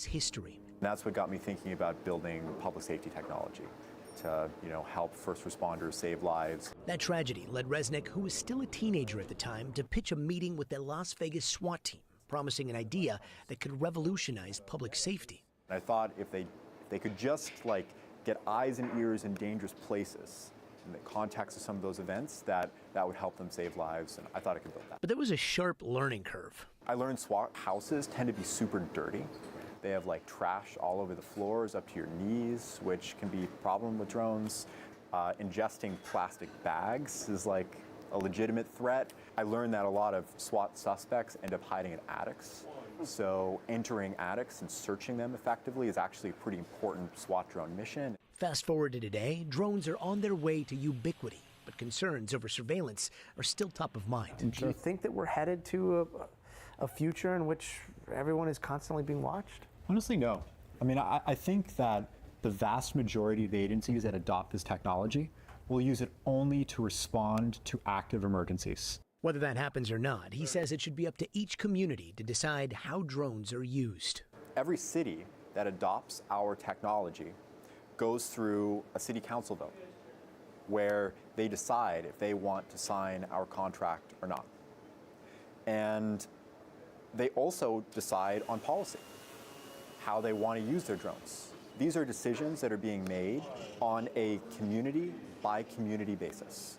history. That's what got me thinking about building public safety technology to, help first responders save lives. That tragedy led Resnick, who was still a teenager at the time, to pitch a meeting with the Las Vegas SWAT team, promising an idea that could revolutionize public safety. I thought if they could just get eyes and ears in dangerous places in the context of some of those events, that would help them save lives, and I thought I could build that. But there was a sharp learning curve. I learned SWAT houses tend to be super dirty. They have trash all over the floors up to your knees, which can be a problem with drones. Ingesting plastic bags is a legitimate threat. I learned that a lot of SWAT suspects end up hiding in attics. So entering attics and searching them effectively is actually a pretty important SWAT drone mission. Fast forward to today, drones are on their way to ubiquity, but concerns over surveillance are still top of mind. Do you think that we're headed to a future in which everyone is constantly being watched? Honestly, no. I mean, I think that the vast majority of the agencies that adopt this technology will use it only to respond to active emergencies. Whether that happens or not, he says it should be up to each community to decide how drones are used. Every city that adopts our technology goes through a city council vote where they decide if they want to sign our contract or not. And they also decide on policy, how they want to use their drones. These are decisions that are being made on a community by community basis.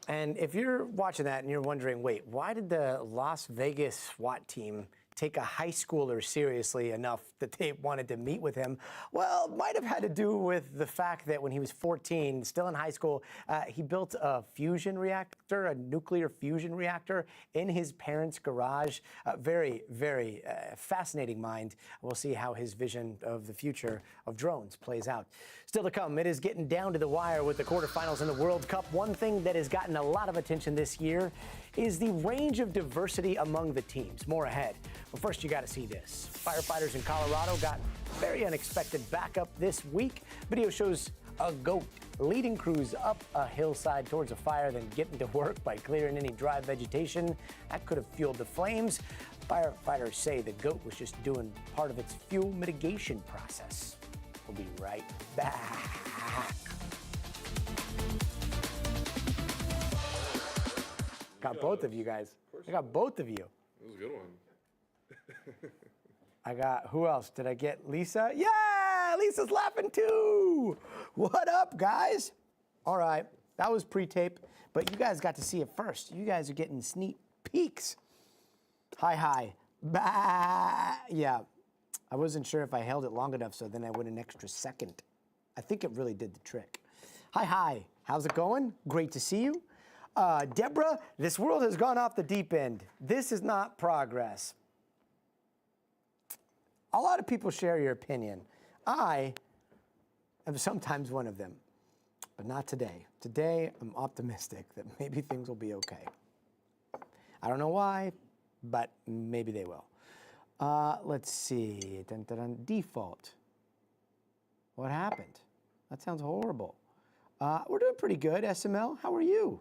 And if you're watching that and you're wondering, wait, why did the Las Vegas SWAT team take a high schooler seriously enough that they wanted to meet with him? Well, it might have had to do with the fact that when he was 14, still in high school, he built a fusion reactor, a nuclear fusion reactor in his parents' garage. Very, very fascinating mind. We'll see how his vision of the future of drones plays out. Still to come, it is getting down to the wire with the quarterfinals in the World Cup. One thing that has gotten a lot of attention this year is the range of diversity among the teams. More ahead. But first, you got to see this. Firefighters in Colorado got very unexpected backup this week. Video shows a goat leading crews up a hillside towards a fire, then getting to work by clearing any dry vegetation that could have fueled the flames. Firefighters say the goat was just doing part of its fuel mitigation process. We'll be right back. Got both of you guys. I got both of you. That was a good one. I got, who else? Did I get Lisa? Yeah, Lisa's laughing too. What up, guys? All right, that was pre-tape, but you guys got to see it first. You guys are getting sneak peeks. Hi. Bah. Yeah, I wasn't sure if I held it long enough, so then I went an extra second. I think it really did the trick. Hi, how's it going? Great to see you. Deborah, this world has gone off the deep end. This is not progress. A lot of people share your opinion. I am sometimes one of them, but not today. Today, I'm optimistic that maybe things will be okay. I don't know why, but maybe they will. Let's see. Default. What happened? That sounds horrible. We're doing pretty good, SML. How are you?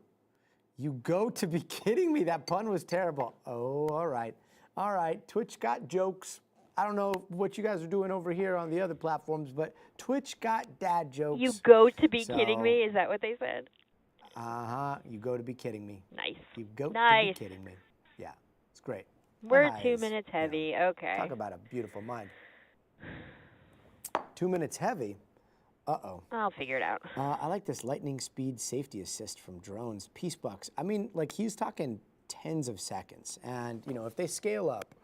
You go to be kidding me. That pun was terrible. Oh, all right. All right. Twitch got jokes. I don't know what you guys are doing over here on the other platforms, but Twitch got dad jokes. You go to be kidding me? Is that what they said? Uh-huh. You go to be kidding me. Nice. You go to be kidding me. Yeah. It's great. We're Nice. 2 minutes heavy. Yeah. Okay. Talk about a beautiful mind. 2 minutes heavy? Uh-oh. I'll figure it out. I like this lightning speed safety assist from drones. Peace bucks. I mean, he's talking tens of seconds. And, if they scale up,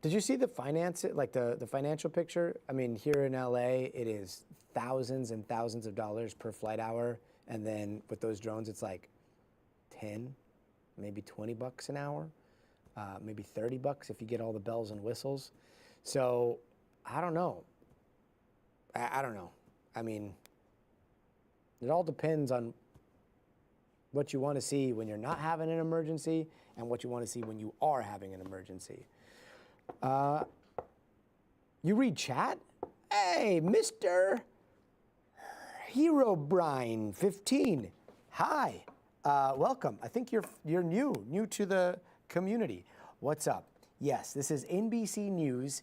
did you see the the financial picture? I mean, here in LA, it is thousands and thousands of dollars per flight hour. And then with those drones, it's like 10, maybe 20 bucks an hour, maybe 30 bucks if you get all the bells and whistles. So I don't know. I don't know. I mean, it all depends on what you want to see when you're not having an emergency and what you want to see when you are having an emergency. You read chat? Hey, Mr. Herobrine 15. Hi. Welcome. I think you're new to the community. What's up? Yes, this is NBC News.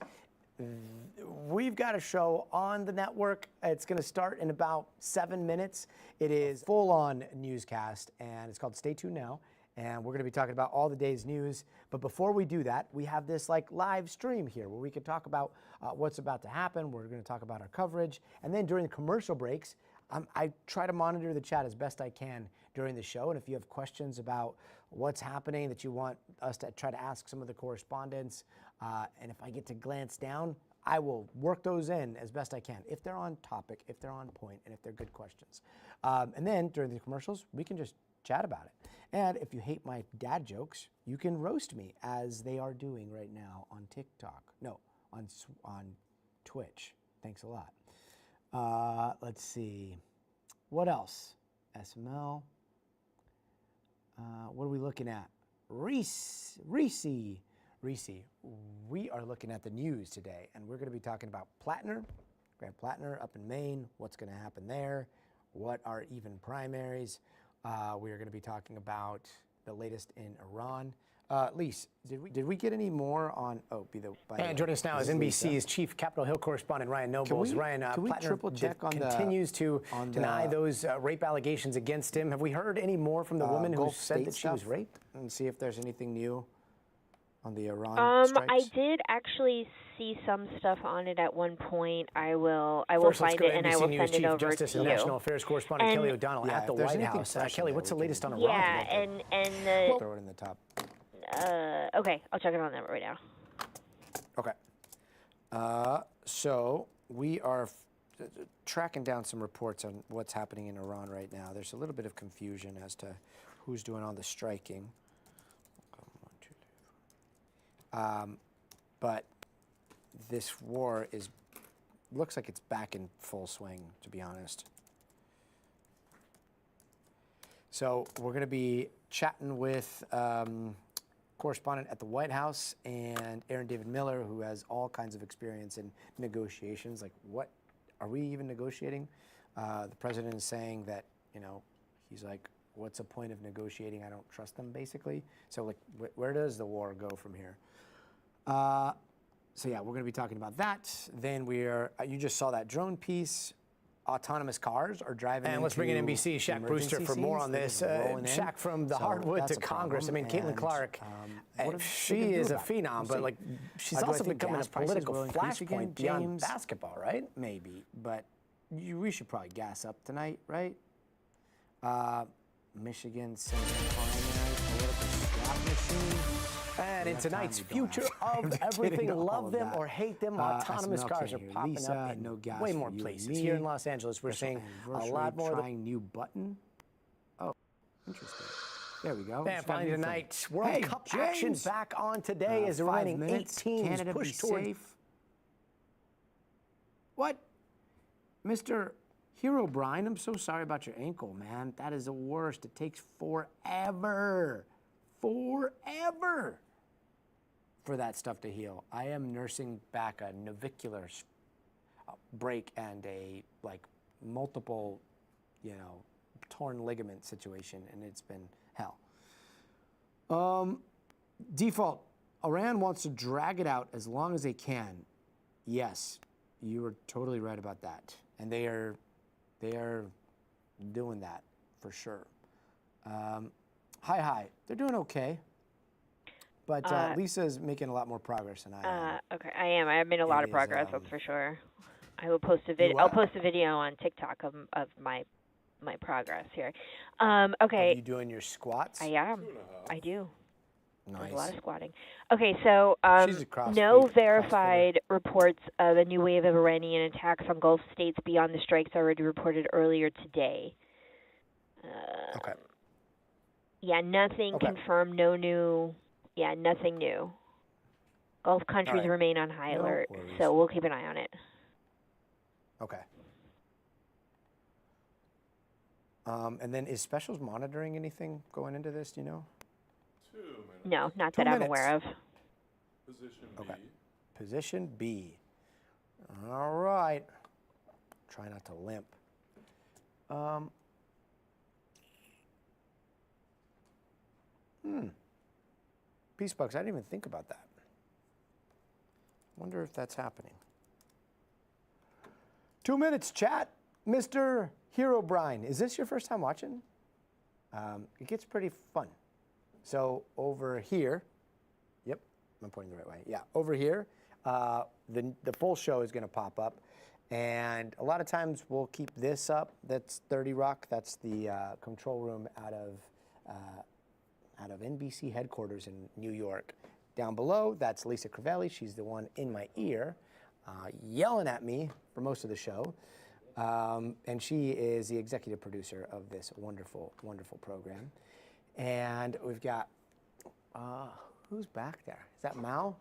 We've got a show on the network. It's going to start in about 7 minutes. It is full-on newscast, and it's called Stay Tuned Now. And we're going to be talking about all the day's news. But before we do that, we have this like live stream here where we can talk about what's about to happen. We're going to talk about our coverage. And then during the commercial breaks, I try to monitor the chat as best I can during the show. And if you have questions about what's happening that you want us to try to ask some of the correspondents, and if I get to glance down, I will work those in as best I can, if they're on topic, if they're on point, and if they're good questions. And then during the commercials, we can just chat about it. And if you hate my dad jokes, you can roast me, as they are doing right now on TikTok. No, on Twitch. Thanks a lot. Let's see. What else? SML. What are we looking at? Reese. We are looking at the news today, and we're going to be talking about Plattner, Grant Plattner up in Maine, what's going to happen there, what are even primaries. We are going to be talking about the latest in Iran. Lise, did we get any more on? And joining us now is NBC's chief Capitol Hill correspondent Ryan Nobles. Ryan, can we triple check on continues to deny those rape allegations against him. Have we heard any more from the woman who said that she was raped? And see if there's anything new on the Iran strikes. I did actually see some stuff on it at one point. I will find it and I will send it over Justice to and you. National Affairs correspondent Kelly O'Donnell at the White House. Kelly, what's the latest on Iran? Yeah, and throw it in the top. okay, I'll check it on that right now. Okay. So we are tracking down some reports on what's happening in Iran right now. There's a little bit of confusion as to who's doing all the striking. But this war looks like it's back in full swing, to be honest. So we're going to be chatting with correspondent at the White House and Aaron David Miller, who has all kinds of experience in negotiations. Like, what are we even negotiating? The president is saying that, he's like, what's the point of negotiating? I don't trust them, basically. So, like, where does the war go from here? So yeah, we're going to be talking about that. Then you just saw that drone piece. Autonomous cars are driving. And let's bring in NBC Shaq Brewster for more on this. Shaq, from the hardwood to Congress. I mean, Caitlin Clark, she is a phenom, but like she's also becoming a political flashpoint beyond basketball, right? Maybe, but we should probably gas up tonight, right? Michigan Senate primary political strap machine. And in tonight's future of everything, love them or hate them, autonomous cars are popping up in way more places. Here in Los Angeles, we're seeing a lot more. Trying new button. Oh, interesting. There we go. And finally tonight, World Cup action back on today as the remaining 8 teams push toward. What? Mr. Hero Brian, I'm so sorry about your ankle, man. That is the worst. It takes forever for that stuff to heal. I am nursing back a navicular break and a multiple, torn ligament situation, and it's been hell. Default, Iran wants to drag it out as long as they can. Yes, you are totally right about that, and they are doing that for sure. Hi, they're doing okay. But Lisa's making a lot more progress than I am. Okay, I am. I have made a lot of progress, that's for sure. I will post a video. I'll post a video on TikTok of my progress here. Okay. Are you doing your squats? I am. I do. Nice. There's a lot of squatting. Okay, so no verified reports of a new wave of Iranian attacks on Gulf states beyond the strikes already reported earlier today. Okay. Yeah, nothing confirmed. No new. Yeah, nothing new. Gulf countries remain on high alert, so we'll keep an eye on it. Okay. And then is Specials monitoring anything going into this, do you know? 2 minutes. No, not that I'm aware of. Position B. Okay. Position B. All right. Try not to limp. Peace Bucks, I didn't even think about that. Wonder if that's happening. 2 minutes, chat. Mr. Hero Brine, is this your first time watching? It gets pretty fun. So over here, yep, I'm pointing the right way. Yeah, over here, the full show is going to pop up. And a lot of times we'll keep this up. That's 30 Rock. That's the control room out of NBC headquarters in New York. Down below, that's Lisa Crivelli. She's the one in my ear yelling at me for most of the show. And she is the executive producer of this wonderful, wonderful program. And we've got, who's back there? Is that Mao?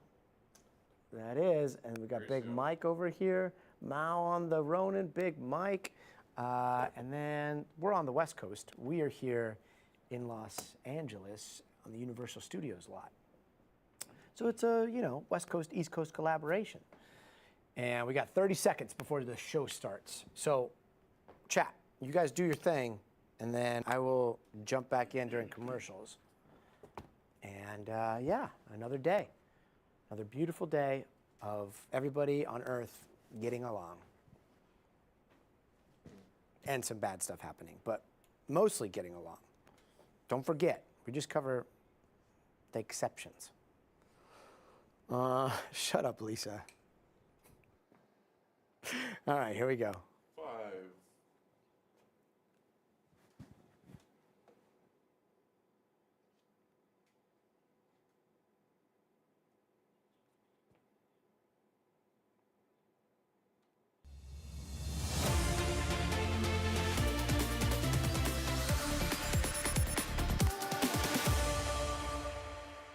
That is. And we've got Big Mike over here. Mao on the Ronin, Big Mike. And then we're on the West Coast. We are here in Los Angeles on the Universal Studios lot. So it's a, West Coast, East Coast collaboration. And we got 30 seconds before the show starts. So, chat, you guys do your thing, and then I will jump back in during commercials. And yeah, another day. Another beautiful day of everybody on Earth getting along. And some bad stuff happening, but mostly getting along. Don't forget, we just cover the exceptions. Shut up, Lisa. All right, here we go. 5.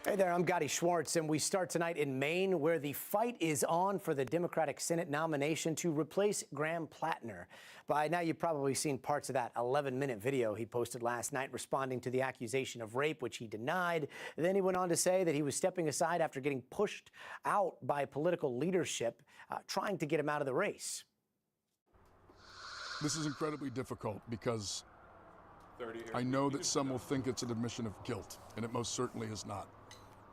Hey there, I'm Gotti Schwartz, and we start tonight in Maine, where the fight is on for the Democratic Senate nomination to replace Graham Plattner. By now, you've probably seen parts of that 11-minute video he posted last night responding to the accusation of rape, which he denied. Then he went on to say that he was stepping aside after getting pushed out by political leadership, trying to get him out of the race. This is incredibly difficult because I know that some will think it's an admission of guilt, and it most certainly is not.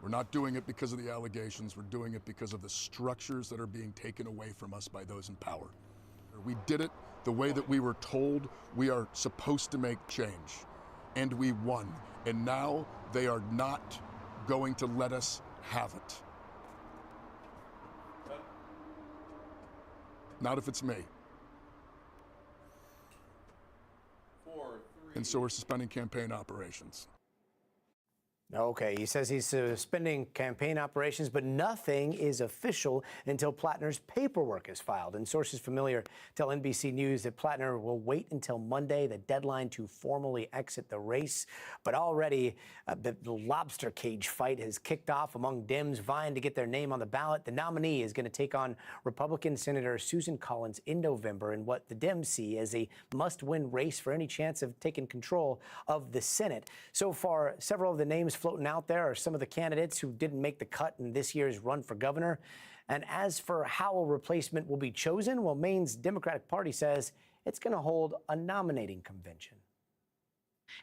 We're not doing it because of the allegations. We're doing it because of the structures that are being taken away from us by those in power. We did it the way that we were told we are supposed to make change, and we won. And now they are not going to let us have it. Not if it's me. 4, 3. And so we're suspending campaign operations. Okay, he says he's suspending campaign operations, but nothing is official until Plattner's paperwork is filed. And sources familiar tell NBC News that Plattner will wait until Monday, the deadline to formally exit the race. But already, the lobster cage fight has kicked off among Dems vying to get their name on the ballot. The nominee is going to take on Republican Senator Susan Collins in November in what the Dems see as a must-win race for any chance of taking control of the Senate. So far, several of the names floating out there are some of the candidates who didn't make the cut in this year's run for governor. And as for how a replacement will be chosen, well, Maine's Democratic Party says it's going to hold a nominating convention.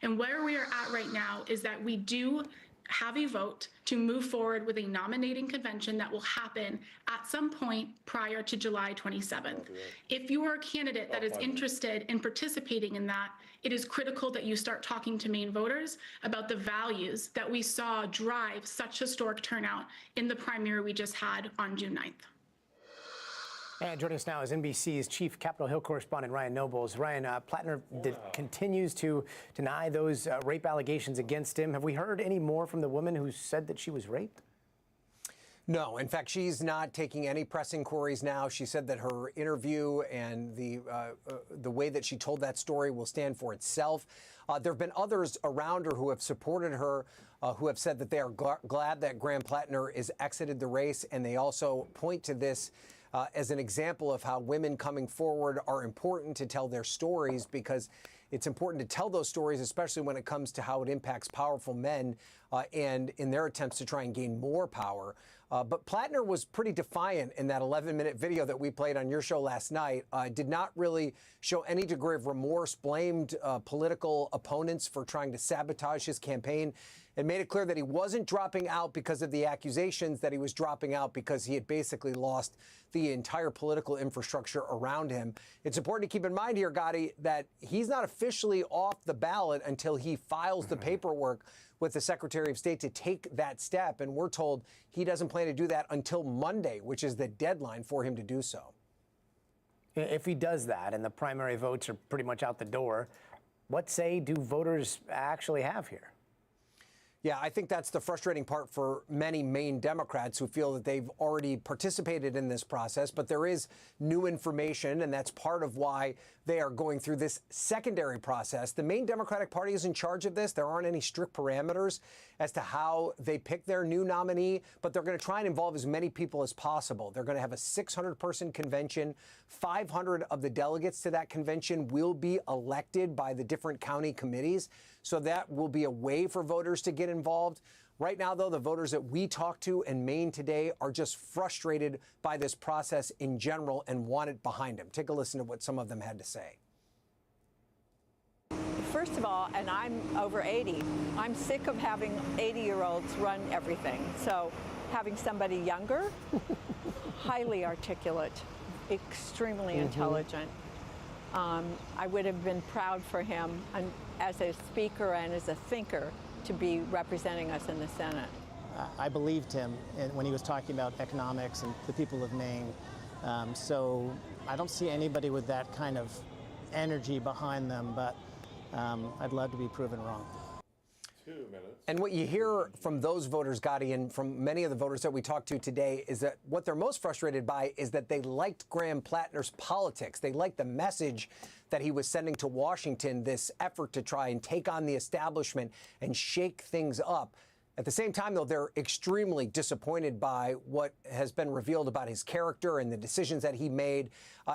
And where we are at right now is that we do have a vote to move forward with a nominating convention that will happen at some point prior to July 27th. If you are a candidate that is interested in participating in that, it is critical that you start talking to Maine voters about the values that we saw drive such historic turnout in the primary we just had on June 9th. And joining us now is NBC's chief Capitol Hill correspondent, Ryan Nobles. Ryan, Plattner continues to deny those rape allegations against him. Have we heard any more from the woman who said that she was raped? No. In fact, she's not taking any press inquiries now. She said that her interview and the way that she told that story will stand for itself. There have been others around her who have supported her, who have said that they are glad that Graham Plattner is exited the race, and they also point to this as an example of how women coming forward are important to tell their stories, because it's important to tell those stories, especially when it comes to how it impacts powerful men and in their attempts to try and gain more power. But Plattner was pretty defiant in that 11-minute video that we played on your show last night. Did not really show any degree of remorse, blamed political opponents for trying to sabotage his campaign. and made it clear that he wasn't dropping out because of the accusations, that he was dropping out because he had basically lost the entire political infrastructure around him. It's important to keep in mind here, Gotti, that he's not officially off the ballot until he files the paperwork with the Secretary of State to take that step. And we're told he doesn't plan to do that until Monday, which is the deadline for him to do so. If he does that and the primary votes are pretty much out the door, what say do voters actually have here? Yeah, I think that's the frustrating part for many Maine Democrats who feel that they've already participated in this process. But there is new information, and that's part of why they are going through this secondary process. The Maine Democratic Party is in charge of this. There aren't any strict parameters as to how they pick their new nominee, but they're going to try and involve as many people as possible. They're going to have a 600-person convention. 500 of the delegates to that convention will be elected by the different county committees. So that will be a way for voters to get involved. Right now, though, the voters that we talked to in Maine today are just frustrated by this process in general and want it behind them. Take a listen to what some of them had to say. First of all, and I'm over 80, I'm sick of having 80-year-olds run everything. So having somebody younger, highly articulate, extremely intelligent, I would have been proud for him as a speaker and as a thinker to be representing us in the Senate. I believed him when he was talking about economics and the people of Maine. So I don't see anybody with that kind of energy behind them, but I'd love to be proven wrong. 2 minutes. And what you hear from those voters, Gotti, and from many of the voters that we talked to today is that what they're most frustrated by is that they liked Graham Plattner's politics. They liked the message that he was sending to Washington, this effort to try and take on the establishment and shake things up. At the same time, though, they're extremely disappointed by what has been revealed about his character and the decisions that he made.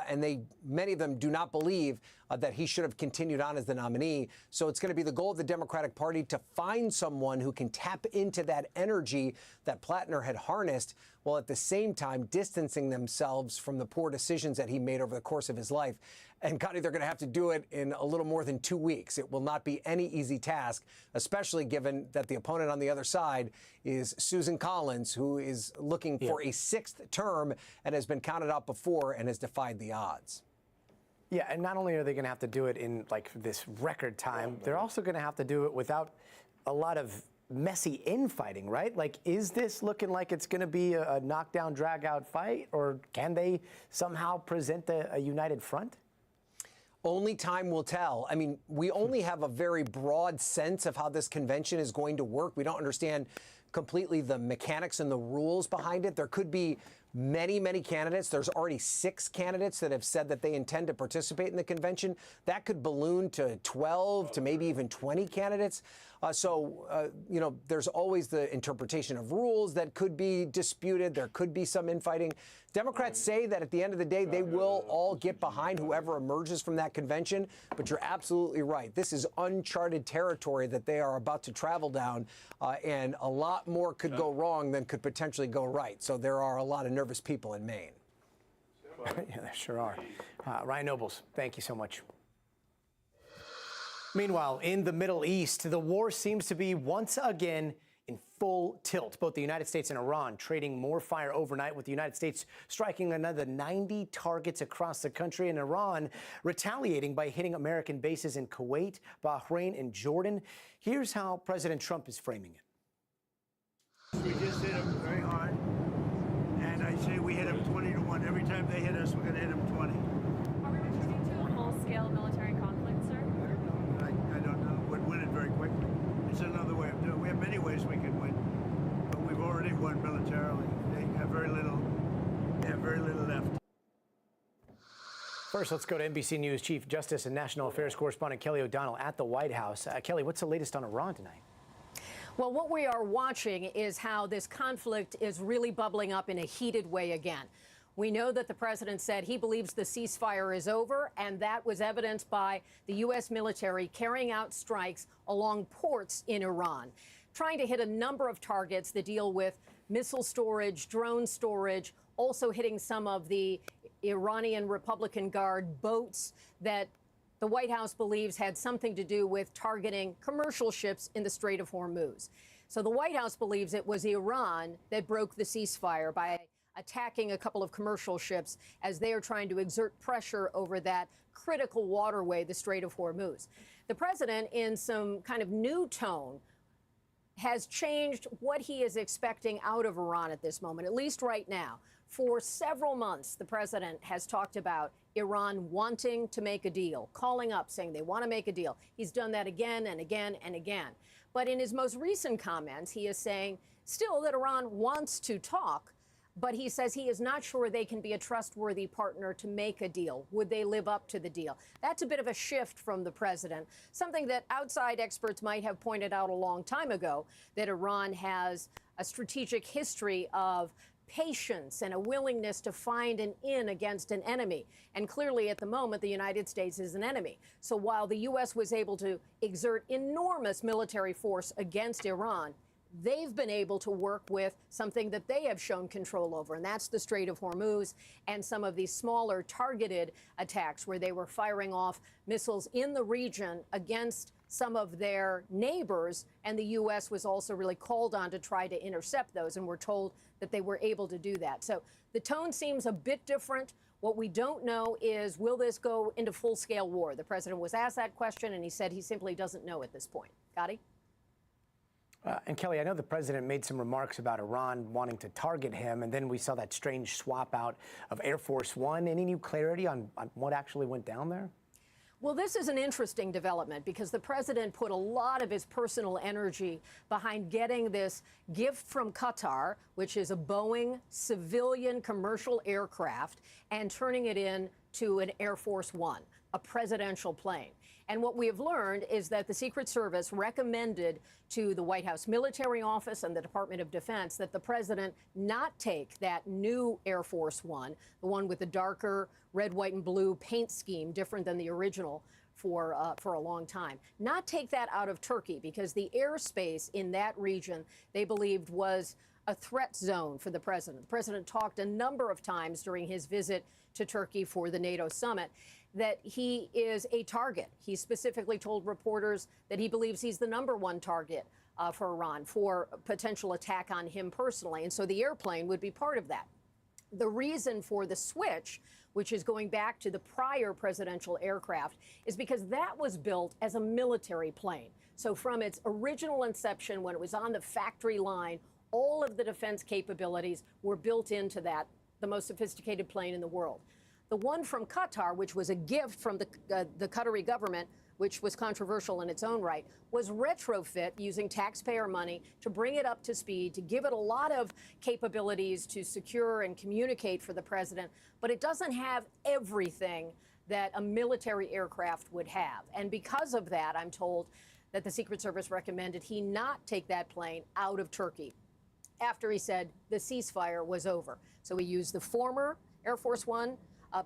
And many of them do not believe that he should have continued on as the nominee. So it's going to be the goal of the Democratic Party to find someone who can tap into that energy that Plattner had harnessed, while at the same time distancing themselves from the poor decisions that he made over the course of his life. And, Gotti, they're going to have to do it in a little more than 2 weeks. It will not be any easy task, especially given that the opponent on the other side is Susan Collins, who is looking for a 6th term and has been counted out before and has defied the odds. Yeah, and not only are they going to have to do it in like this record time, they're also going to have to do it without a lot of messy infighting, right? Like, is this looking like it's going to be a knockdown, drag-out fight, or can they somehow present a united front? Only time will tell. I mean, we only have a very broad sense of how this convention is going to work. We don't understand completely the mechanics and the rules behind it. There could be many, many candidates. There's already 6 candidates that have said that they intend to participate in the convention. That could balloon to 12 to maybe even 20 candidates. You know, there's always the interpretation of rules that could be disputed. There could be some infighting. Democrats say that at the end of the day, they will all get behind whoever emerges from that convention. But you're absolutely right. This is uncharted territory that they are about to travel down, and a lot more could go wrong than could potentially go right. So there are a lot of nervous people in Maine. Yeah, there sure are. Ryan Nobles, thank you so much. Meanwhile, in the Middle East, the war seems to be once again in full tilt. Both the United States and Iran trading more fire overnight, with the United States striking another 90 targets across the country, and Iran retaliating by hitting American bases in Kuwait, Bahrain, and Jordan. Here's how President Trump is framing it. We just hit them very hard, and I say we hit them 20 to 1. Every time they hit us, we're going to hit them 20. Are we retreating to a full-scale military conflict, sir? I don't know. We'd win it very quickly. It's another way of doing it. We have many ways we can win, but we've already won militarily. They have very little left. First, let's go to NBC News Chief Justice and National Affairs correspondent Kelly O'Donnell at the White House. Kelly, what's the latest on Iran tonight? Well, what we are watching is how this conflict is really bubbling up in a heated way again. We know that the president said he believes the ceasefire is over, and that was evidenced by the U.S. military carrying out strikes along ports in Iran, trying to hit a number of targets that deal with missile storage, drone storage, also hitting some of the Iranian Republican Guard boats that the White House believes had something to do with targeting commercial ships in the Strait of Hormuz. So the White House believes it was Iran that broke the ceasefire by attacking a couple of commercial ships as they are trying to exert pressure over that critical waterway, the Strait of Hormuz. The president, in some kind of new tone, has changed what he is expecting out of Iran at this moment, at least right now. For several months, the president has talked about Iran wanting to make a deal, calling up, saying they want to make a deal. He's done that again and again and again. But in his most recent comments, he is saying still that Iran wants to talk, but he says he is not sure they can be a trustworthy partner to make a deal. Would they live up to the deal? That's a bit of a shift from the president, something that outside experts might have pointed out a long time ago, that Iran has a strategic history of patience and a willingness to find an in against an enemy. And clearly, at the moment, the United States is an enemy. So while the U.S. was able to exert enormous military force against Iran, they've been able to work with something that they have shown control over, and that's the Strait of Hormuz and some of these smaller targeted attacks where they were firing off missiles in the region against some of their neighbors, and the U.S. was also really called on to try to intercept those, and we're told that they were able to do that. So the tone seems a bit different. What we don't know is, will this go into full-scale war? The president was asked that question, and he said he simply doesn't know at this point. Gotti? And Kelly, I know the president made some remarks about Iran wanting to target him, and then we saw that strange swap out of Air Force One. Any new clarity on what actually went down there? Well, this is an interesting development because the president put a lot of his personal energy behind getting this gift from Qatar, which is a Boeing civilian commercial aircraft, and turning it into an Air Force One, a presidential plane. And what we have learned is that the Secret Service recommended to the White House Military Office and the Department of Defense that the president not take that new Air Force One, the one with the darker red, white, and blue paint scheme, different than the original for a long time, not take that out of Turkey because the airspace in that region they believed was a threat zone for the president. The president talked a number of times during his visit to Turkey for the NATO summit that he is a target. He specifically told reporters that he believes he's the #1 target for Iran for potential attack on him personally. And so the airplane would be part of that. The reason for the switch, which is going back to the prior presidential aircraft, is because that was built as a military plane. So from its original inception, when it was on the factory line, all of the defense capabilities were built into that, the most sophisticated plane in the world. The one from Qatar, which was a gift from the Qatari government, which was controversial in its own right, was retrofit using taxpayer money to bring it up to speed, to give it a lot of capabilities to secure and communicate for the president. But it doesn't have everything that a military aircraft would have. And because of that, I'm told that the Secret Service recommended he not take that plane out of Turkey after he said the ceasefire was over. So he used the former Air Force One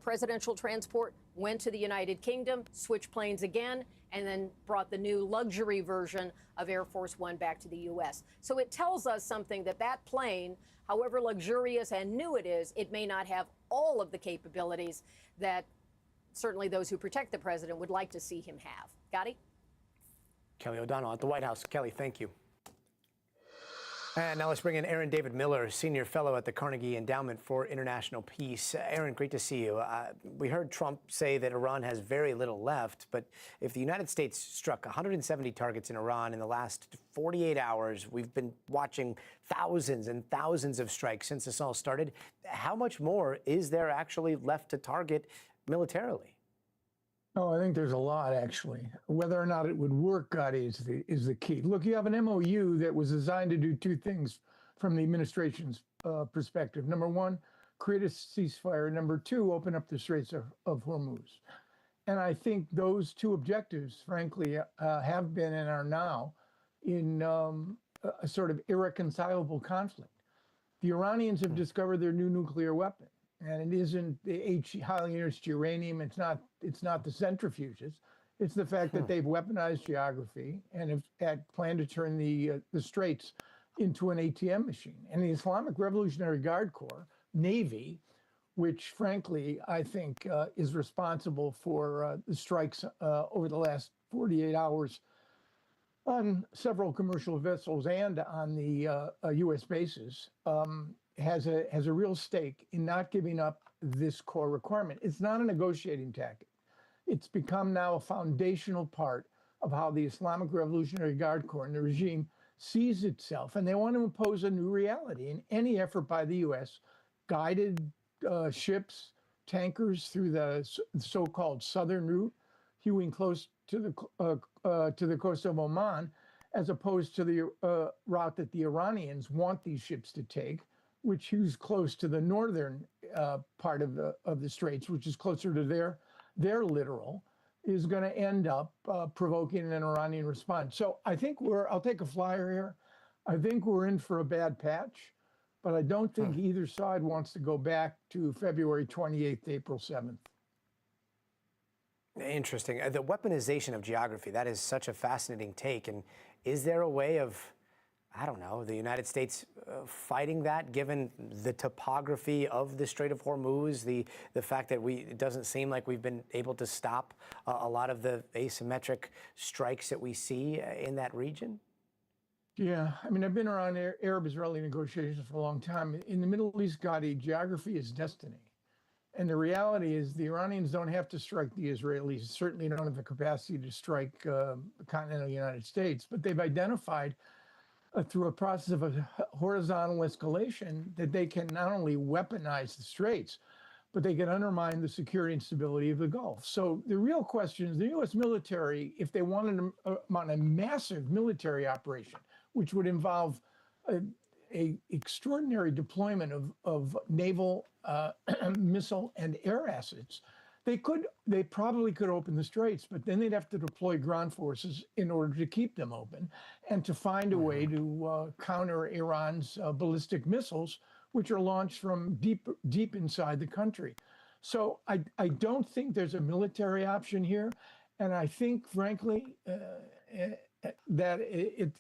presidential transport, went to the United Kingdom, switched planes again, and then brought the new luxury version of Air Force One back to the U.S. So it tells us something that that plane, however luxurious and new it is, it may not have all of the capabilities that certainly those who protect the president would like to see him have. Gotti? Kelly O'Donnell at the White House. Kelly, thank you. And now let's bring in Aaron David Miller, Senior Fellow at the Carnegie Endowment for International Peace. Aaron, great to see you. We heard Trump say that Iran has very little left, but if the United States struck 170 targets in Iran in the last 48 hours, we've been watching thousands and thousands of strikes since this all started. How much more is there actually left to target militarily? Oh, I think there's a lot, actually. Whether or not it would work, Gotti, is the key. Look, you have an MOU that was designed to do two things from the administration's perspective. Number one, create a ceasefire. Number two, open up the Straits of Hormuz. And I think those two objectives, frankly, have been and are now in a sort of irreconcilable conflict. The Iranians have discovered their new nuclear weapon. And it isn't the highly enriched uranium. It's not the centrifuges. It's the fact that they've weaponized geography and have planned to turn the straits into an ATM machine. And the Islamic Revolutionary Guard Corps, Navy, which frankly, I think is responsible for the strikes over the last 48 hours on several commercial vessels and on the U.S. bases, has a real stake in not giving up this core requirement. It's not a negotiating tactic. It's become now a foundational part of how the Islamic Revolutionary Guard Corps and the regime sees itself, and they want to impose a new reality in any effort by the U.S. guided ships, tankers through the so-called southern route, hewing close to the coast of Oman, as opposed to the route that the Iranians want these ships to take, which hews close to the northern part of the straits, which is closer to their littoral, is going to end up provoking an Iranian response. So I think I'll take a flyer here. I think we're in for a bad patch, but I don't think either side wants to go back to February 28th, April 7th. Interesting. The weaponization of geography, that is such a fascinating take. And is there a way of, I don't know, the United States fighting that, given the topography of the Strait of Hormuz, the fact that it doesn't seem like we've been able to stop a lot of the asymmetric strikes that we see in that region? Yeah, I mean, I've been around Arab-Israeli negotiations for a long time. In the Middle East, Gadi, geography is destiny. And the reality is the Iranians don't have to strike the Israelis, certainly don't have the capacity to strike the continental United States, but they've identified through a process of a horizontal escalation that they can not only weaponize the straits, but they can undermine the security and stability of the Gulf. So the real question is the U.S. military, if they wanted to mount a massive military operation, which would involve a extraordinary deployment of naval, missile, and air assets, they probably could open the straits, but then they'd have to deploy ground forces in order to keep them open and to find a way to counter Iran's ballistic missiles, which are launched from deep inside the country. So I don't think there's a military option here, and I think, frankly, that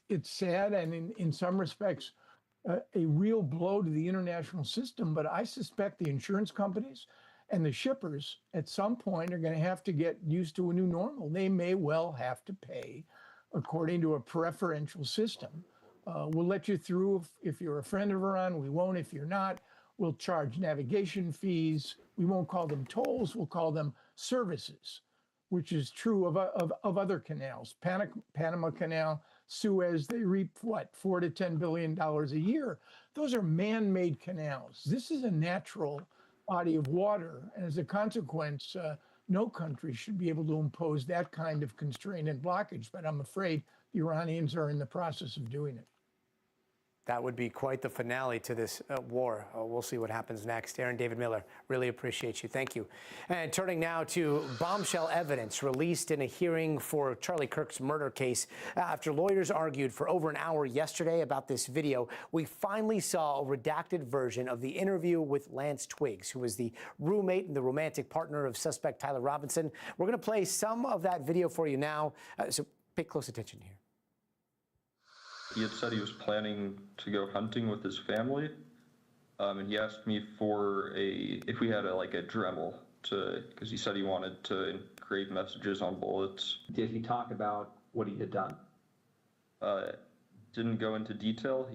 it's sad and in some respects a real blow to the international system. But I suspect the insurance companies and the shippers at some point are going to have to get used to a new normal. They may well have to pay according to a preferential system. We'll let you through if you're a friend of Iran. We won't if you're not. We'll charge navigation fees. We won't call them tolls. We'll call them services, which is true of other canals. Panama Canal, Suez, they reap what, $4 to $10 billion a year. Those are man-made canals. This is a natural body of water, and as a consequence, no country should be able to impose that kind of constraint and blockage, but I'm afraid the Iranians are in the process of doing it. That would be quite the finale to this war. We'll see what happens next. Aaron David Miller, really appreciate you. Thank you. And turning now to bombshell evidence released in a hearing for Charlie Kirk's murder case. After lawyers argued for over an hour yesterday about this video, we finally saw a redacted version of the interview with Lance Twiggs, who was the roommate and the romantic partner of suspect Tyler Robinson. We're going to play some of that video for you now, so pay close attention here. He had said he was planning to go hunting with his family, and he asked me for if we had a Dremel because he said he wanted to engrave messages on bullets. Did he talk about what he had done? Didn't go into detail.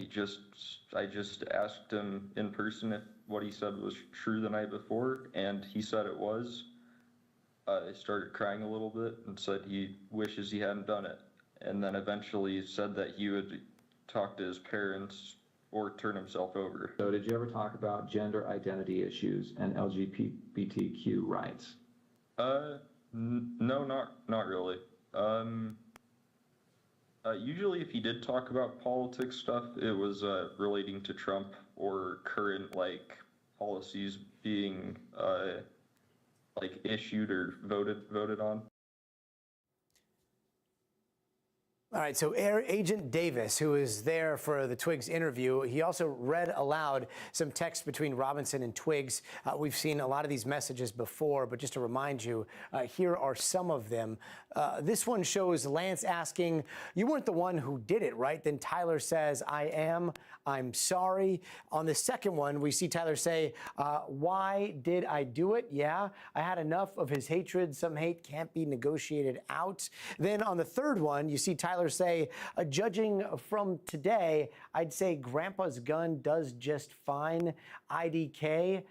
I just asked him in person if what he said was true the night before, and he said it was. I started crying a little bit and said he wishes he hadn't done it. And then eventually said that he would talk to his parents or turn himself over. So did you ever talk about gender identity issues and LGBTQ rights? No, not really. Usually if he did talk about politics stuff, it was relating to Trump or current policies being issued or voted on. All right, so Agent Davis, who was there for the Twiggs interview, he also read aloud some text between Robinson and Twiggs. We've seen a lot of these messages before, but just to remind you, here are some of them. This one shows Lance asking, "You weren't the one who did it, right?" Then Tyler says, "I am. I'm sorry." On the second one, we see Tyler say, "Why did I do it? Yeah, I had enough of his hatred. Some hate can't be negotiated out." Then on the third one, you see Tyler say, "Judging from today, I'd say Grandpa's gun does just fine. IDK.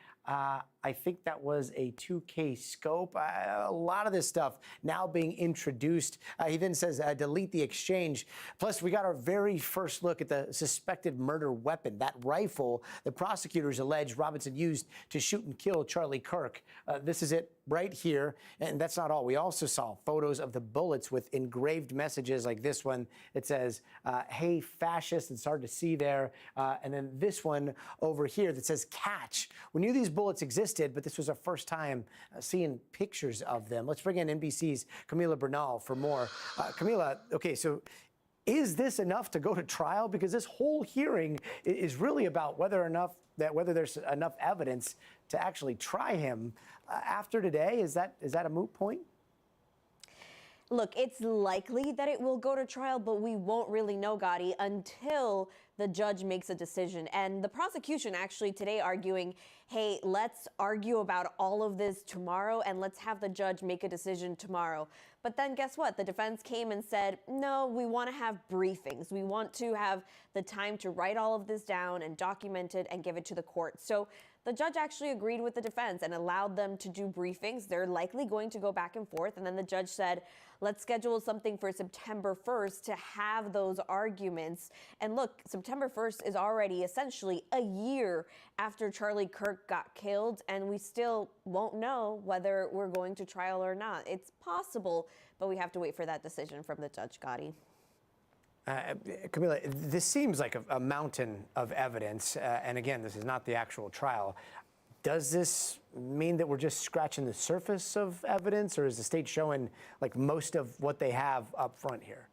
I think that was a 2K scope." A lot of this stuff now being introduced. He then says, "Delete the exchange." Plus, we got our very first look at the suspected murder weapon, that rifle the prosecutors allege Robinson used to shoot and kill Charlie Kirk. This is it right here. And that's not all. We also saw photos of the bullets with engraved messages like this one. It says, "Hey, fascist." It's hard to see there. And then this one over here that says, "Catch." We knew these bullets existed, but this was our first time seeing pictures of them. Let's bring in NBC's Camila Bernal for more. Camila, okay, so is this enough to go to trial? Because this whole hearing is really about whether there's enough evidence to actually try him. After today, is that a moot point? Look, it's likely that it will go to trial, but we won't really know, Gotti, until the judge makes a decision. And the prosecution actually today arguing, hey, let's argue about all of this tomorrow and let's have the judge make a decision tomorrow. But then guess what? The defense came and said, no, we want to have briefings. We want to have the time to write all of this down and document it and give it to the court. So the judge actually agreed with the defense and allowed them to do briefings. They're likely going to go back and forth. And then the judge said, let's schedule something for September 1st to have those arguments. And look, September 1st is already essentially a year after Charlie Kirk got killed, and we still won't know whether we're going to trial or not. It's possible, but we have to wait for that decision from the judge, Gotti. Camila, this seems like a mountain of evidence, and again, this is not the actual trial. Does this mean that we're just scratching the surface of evidence, or is the state showing like most of what they have up front here?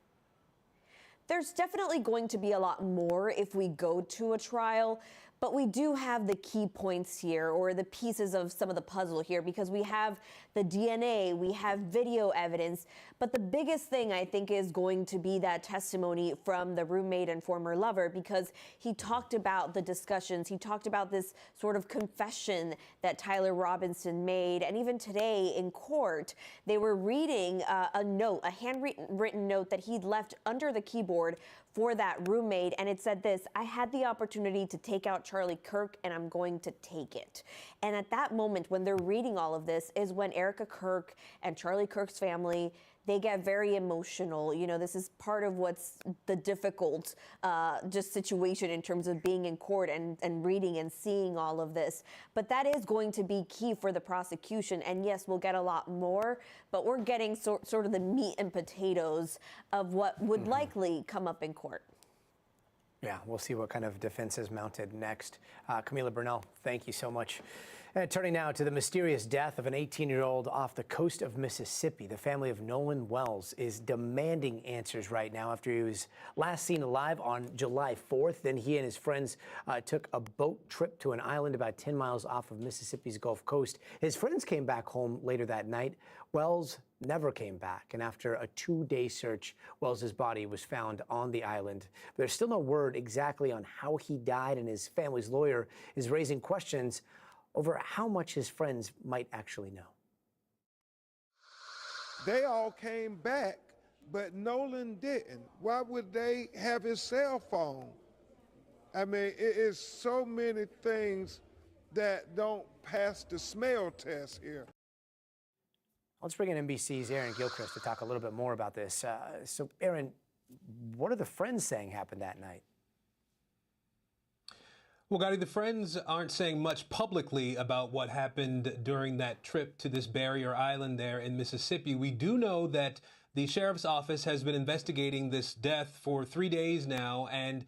There's definitely going to be a lot more if we go to a trial. But we do have the key points here, or the pieces of some of the puzzle here, because we have the DNA, we have video evidence. But the biggest thing, I think, is going to be that testimony from the roommate and former lover, because he talked about the discussions. He talked about this sort of confession that Tyler Robinson made. And even today in court, they were reading a note, a handwritten note that he'd left under the keyboard for that roommate, and it said this: "I had the opportunity to take out Charlie Kirk, and I'm going to take it." And at that moment, when they're reading all of this, is when Erica Kirk and Charlie Kirk's family, they get very emotional. You know, this is part of what's the difficult just situation in terms of being in court and reading and seeing all of this. But that is going to be key for the prosecution. And yes, we'll get a lot more, but we're getting sort of the meat and potatoes of what would likely come up in court. Yeah, we'll see what kind of defense is mounted next. Camila Bernal, thank you so much. And turning now to the mysterious death of an 18-year-old off the coast of Mississippi. The family of Nolan Wells is demanding answers right now after he was last seen alive on July 4th. Then he and his friends took a boat trip to an island about 10 miles off of Mississippi's Gulf Coast. His friends came back home later that night. Wells never came back, and after a 2-day search, Wells's body was found on the island. But there's still no word exactly on how he died, and his family's lawyer is raising questions over how much his friends might actually know. They all came back, but Nolan didn't. Why would they have his cell phone? I mean, it is so many things that don't pass the smell test here. Let's bring in NBC's Aaron Gilchrist to talk a little bit more about this. So, Aaron, what are the friends saying happened that night? Well, Gotti, the friends aren't saying much publicly about what happened during that trip to this barrier island there in Mississippi. We do know that the sheriff's office has been investigating this death for 3 days now, and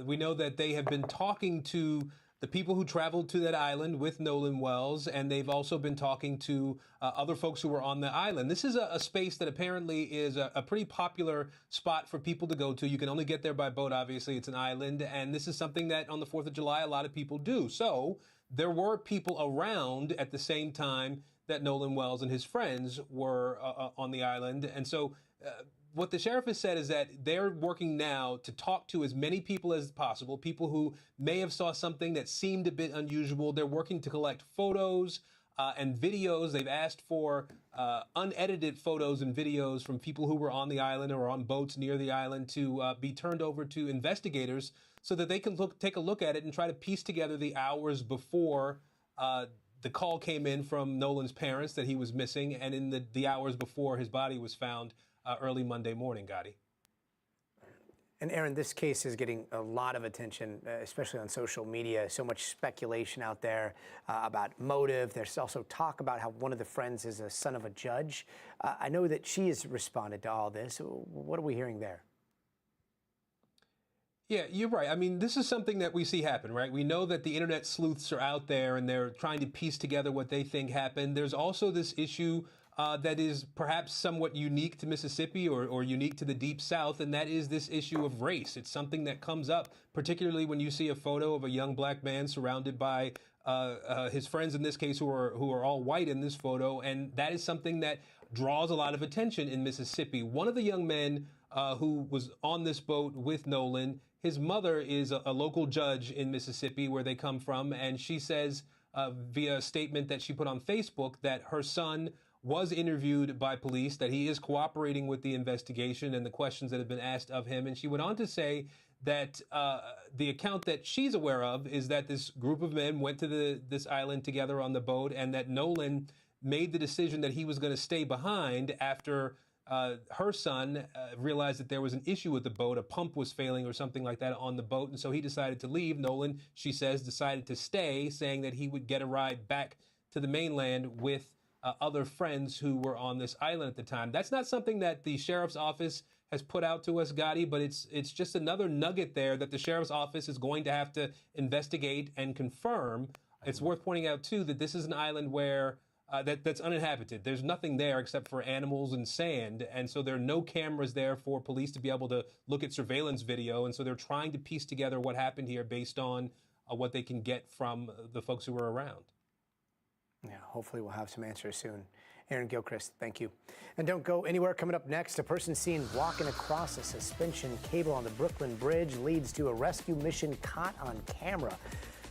we know that they have been talking to the people who traveled to that island with Nolan Wells, and they've also been talking to other folks who were on the island. This is a space that apparently is a pretty popular spot for people to go to. You can only get there by boat, obviously. It's an island, and this is something that on the 4th of July, a lot of people do. So there were people around at the same time that Nolan Wells and his friends were on the island. And so what the sheriff has said is that they're working now to talk to as many people as possible, people who may have saw something that seemed a bit unusual. They're working to collect photos and videos. They've asked for unedited photos and videos from people who were on the island or on boats near the island to be turned over to investigators so that they can take a look at it and try to piece together the hours before the call came in from Nolan's parents that he was missing, and in the hours before his body was found early Monday morning, Gotti. And Aaron, this case is getting a lot of attention, especially on social media. So much speculation out there about motive. There's also talk about how one of the friends is a son of a judge. I know that she has responded to all this. What are we hearing there? Yeah, you're right. I mean, this is something that we see happen, right? We know that the internet sleuths are out there and they're trying to piece together what they think happened. There's also this issue that is perhaps somewhat unique to Mississippi or unique to the Deep South, and that is this issue of race. It's something that comes up, particularly when you see a photo of a young black man surrounded by his friends, in this case, who are all white in this photo, and that is something that draws a lot of attention in Mississippi. One of the young men who was on this boat with Nolan, his mother is a local judge in Mississippi where they come from, and she says via a statement that she put on Facebook that her son was interviewed by police, that he is cooperating with the investigation and the questions that have been asked of him. And she went on to say that the account that she's aware of is that this group of men went to this island together on the boat, and that Nolan made the decision that he was going to stay behind after her son realized that there was an issue with the boat. A pump was failing or something like that on the boat, and so he decided to leave. Nolan, she says, decided to stay, saying that he would get a ride back to the mainland with other friends who were on this island at the time. That's not something that the sheriff's office has put out to us, Gotti, but it's just another nugget there that the sheriff's office is going to have to investigate and confirm. It's worth pointing out, too, that this is an island where that's uninhabited. There's nothing there except for animals and sand, and so there are no cameras there for police to be able to look at surveillance video, and so they're trying to piece together what happened here based on what they can get from the folks who were around. Yeah, hopefully we'll have some answers soon. Aaron Gilchrist, thank you. And don't go anywhere. Coming up next, a person seen walking across a suspension cable on the Brooklyn Bridge leads to a rescue mission caught on camera.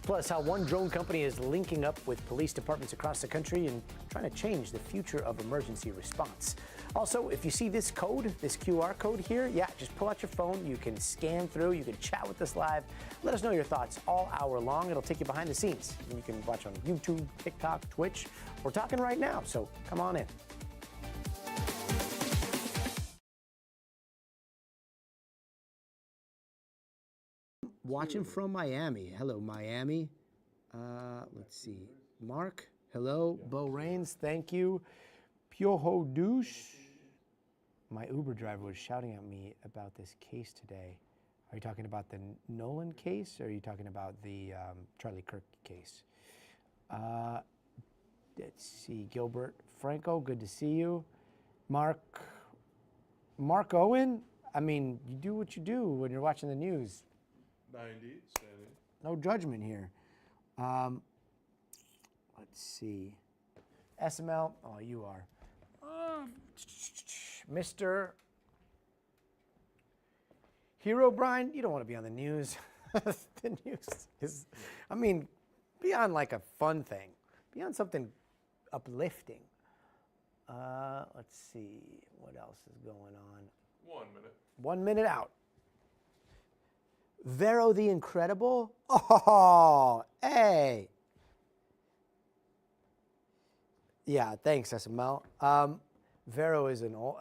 Plus, how one drone company is linking up with police departments across the country and trying to change the future of emergency response. Also, if you see this code, this QR code here, yeah, just pull out your phone. You can scan through. You can chat with us live. Let us know your thoughts all hour long. It'll take you behind the scenes. You can watch on YouTube, TikTok, Twitch. We're talking right now, so come on in. Watching from Miami. Hello, Miami. Let's see. Mark, hello. Bo Rains, thank you. Piojo Douche. My Uber driver was shouting at me about this case today. Are you talking about the Nolan case, or are you talking about the Charlie Kirk case? Let's see. Gilbert Franco, good to see you. Mark Owen, I mean, you do what you do when you're watching the news. 90, standing. No judgment here. Let's see. SML, oh, you are. Mr. Hero Brian, you don't want to be on the news. The news is, I mean, be on like a fun thing. Be on something uplifting. Let's see. What else is going on? 1 minute. 1 minute out. Vero the Incredible? Oh, hey. Yeah, thanks, SML. Vero is an old,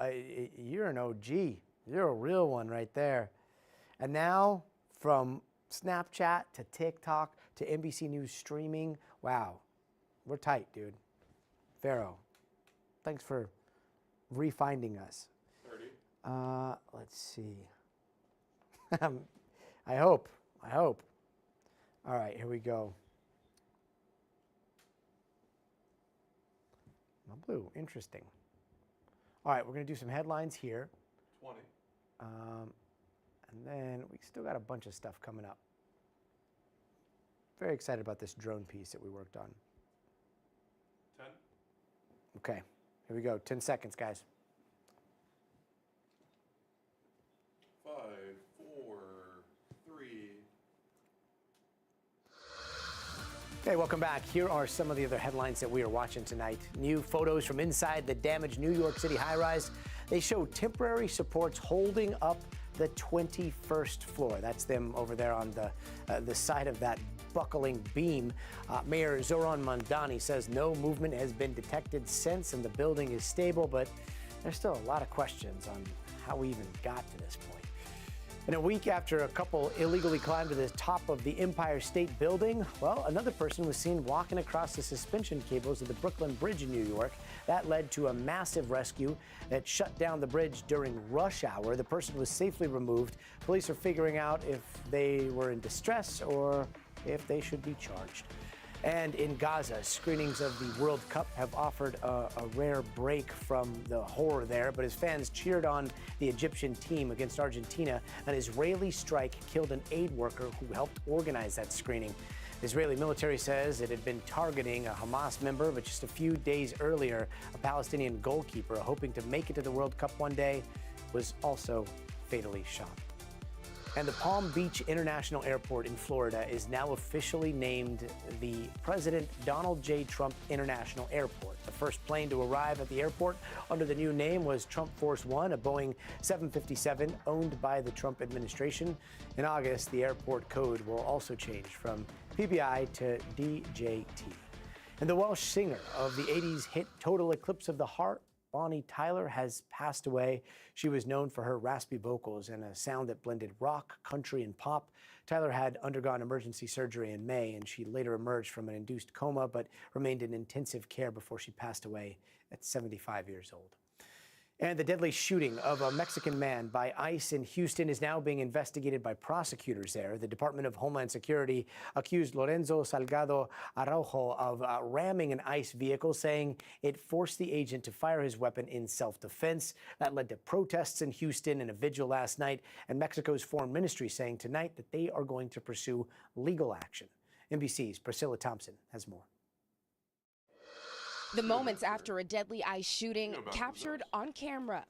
you're an OG. You're a real one right there. And now, from Snapchat to TikTok to NBC News streaming, wow, we're tight, dude. Vero, thanks for refinding us. 30. Let's see. I hope. All right, here we go. Blue, interesting. All right, we're going to do some headlines here. 20. And then we still got a bunch of stuff coming up. Very excited about this drone piece that we worked on. 10. Okay, here we go. 10 seconds, guys. 5, 4, 3. Hey, welcome back. Here are some of the other headlines that we are watching tonight. New photos from inside the damaged New York City high-rise. They show temporary supports holding up the 21st floor. That's them over there on the side of that buckling beam. Mayor Zoran Mandani says no movement has been detected since, and the building is stable, but there's still a lot of questions on how we even got to this point. And a week after a couple illegally climbed to the top of the Empire State Building, well, another person was seen walking across the suspension cables of the Brooklyn Bridge in New York. That led to a massive rescue that shut down the bridge during rush hour. The person was safely removed. Police are figuring out if they were in distress or if they should be charged. And in Gaza, screenings of the World Cup have offered a rare break from the horror there, but as fans cheered on the Egyptian team against Argentina, an Israeli strike killed an aid worker who helped organize that screening. The Israeli military says it had been targeting a Hamas member, but just a few days earlier, a Palestinian goalkeeper hoping to make it to the World Cup one day was also fatally shot. And the Palm Beach International Airport in Florida is now officially named the President Donald J. Trump International Airport. The first plane to arrive at the airport under the new name was Trump Force One, a Boeing 757 owned by the Trump administration. In August, the airport code will also change from PBI to DJT. And the Welsh singer of the 80s hit Total Eclipse of the Heart, Bonnie Tyler, has passed away. She was known for her raspy vocals and a sound that blended rock, country, and pop. Tyler had undergone emergency surgery in May, and she later emerged from an induced coma, but remained in intensive care before she passed away at 75 years old. And the deadly shooting of a Mexican man by ICE in Houston is now being investigated by prosecutors there. The Department of Homeland Security accused Lorenzo Salgado Araujo of ramming an ICE vehicle, saying it forced the agent to fire his weapon in self-defense. That led to protests in Houston and a vigil last night, and Mexico's foreign ministry saying tonight that they are going to pursue legal action. NBC's Priscilla Thompson has more. The moments after a deadly ICE shooting captured on camera.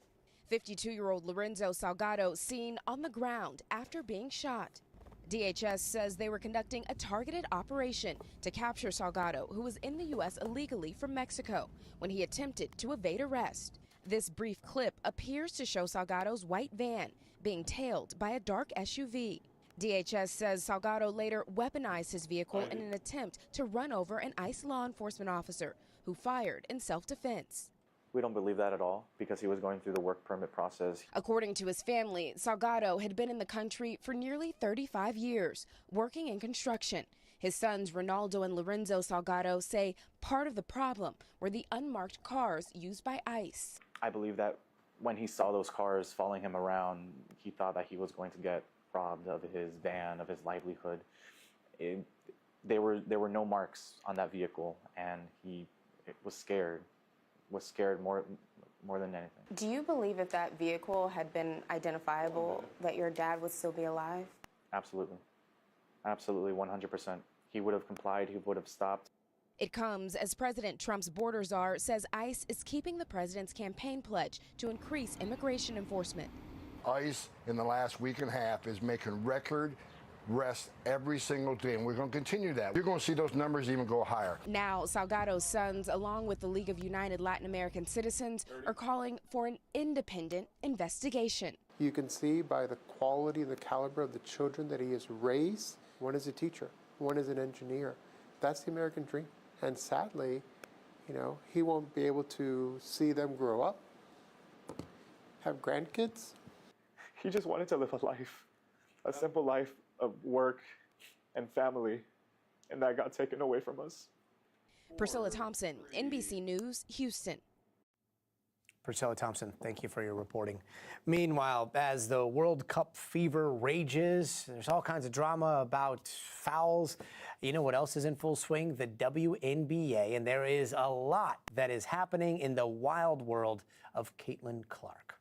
52-year-old Lorenzo Salgado seen on the ground after being shot. DHS says they were conducting a targeted operation to capture Salgado, who was in the U.S. illegally from Mexico when he attempted to evade arrest. This brief clip appears to show Salgado's white van being tailed by a dark SUV. DHS says Salgado later weaponized his vehicle in an attempt to run over an ICE law enforcement officer who fired in self-defense. We don't believe that at all because he was going through the work permit process. According to his family, Salgado had been in the country for nearly 35 years, working in construction. His sons, Ronaldo and Lorenzo Salgado, say part of the problem were the unmarked cars used by ICE. I believe that when he saw those cars following him around, he thought that he was going to get robbed of his van, of his livelihood. There were no marks on that vehicle, and he was scared more than anything. Do you believe if that vehicle had been identifiable, that your dad would still be alive? Absolutely. Absolutely, 100%. He would have complied, he would have stopped. It comes as President Trump's border czar says ICE is keeping the president's campaign pledge to increase immigration enforcement. ICE in the last week and a half is making record arrests every single day, and we're going to continue that. You're going to see those numbers even go higher. Now, Salgado's sons, along with the League of United Latin American Citizens, are calling for an independent investigation. You can see by the quality and the caliber of the children that he has raised. One is a teacher, one is an engineer. That's the American dream. And sadly, he won't be able to see them grow up, have grandkids. He just wanted to live a life, a simple life of work and family, and that got taken away from us. Priscilla Thompson, NBC News, Houston. Priscilla Thompson, thank you for your reporting. Meanwhile, as the World Cup fever rages, there's all kinds of drama about fouls. You know what else is in full swing? The WNBA, and there is a lot that is happening in the wild world of Caitlin Clark.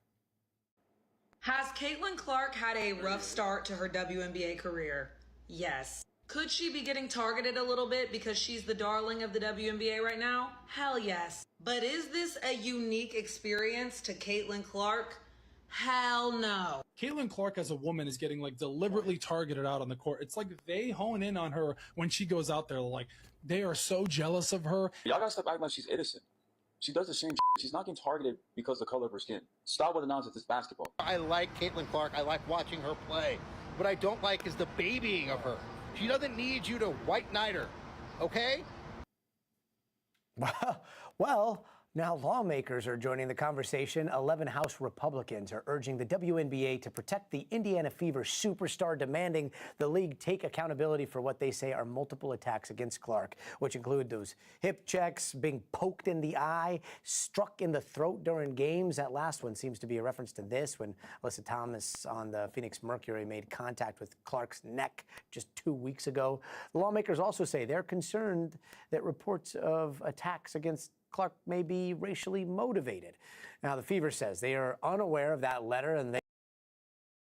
Has Caitlin Clark had a rough start to her WNBA career? Yes. Could she be getting targeted a little bit because she's the darling of the WNBA right now? Hell yes. But is this a unique experience to Caitlin Clark? Hell no. Caitlin Clark as a woman is getting like deliberately targeted out on the court. It's like they hone in on her when she goes out there. Like they are so jealous of her. Y'all gotta stop acting like she's innocent. She does the same shit. She's not getting targeted because of the color of her skin. Stop with the nonsense. It's basketball. I like Caitlin Clark. I like watching her play. What I don't like is the babying of her. She doesn't need you to white knight her, okay? Well, now lawmakers are joining the conversation. 11 House Republicans are urging the WNBA to protect the Indiana Fever superstar, demanding the league take accountability for what they say are multiple attacks against Clark, which include those hip checks, being poked in the eye, struck in the throat during games. That last one seems to be a reference to this, when Alyssa Thomas on the Phoenix Mercury made contact with Clark's neck just 2 weeks ago. The lawmakers also say they're concerned that reports of attacks against Clark may be racially motivated. Now, the Fever says they are unaware of that letter, and they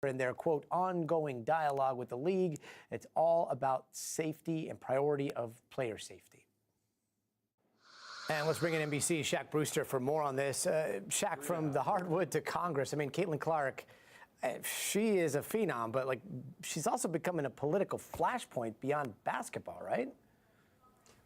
are in their, quote, ongoing dialogue with the league. It's all about safety and priority of player safety. And let's bring in NBC's Shaq Brewster for more on this. Shaq, from the hardwood to Congress. I mean, Caitlin Clark, she is a phenom, but like she's also becoming a political flashpoint beyond basketball, right?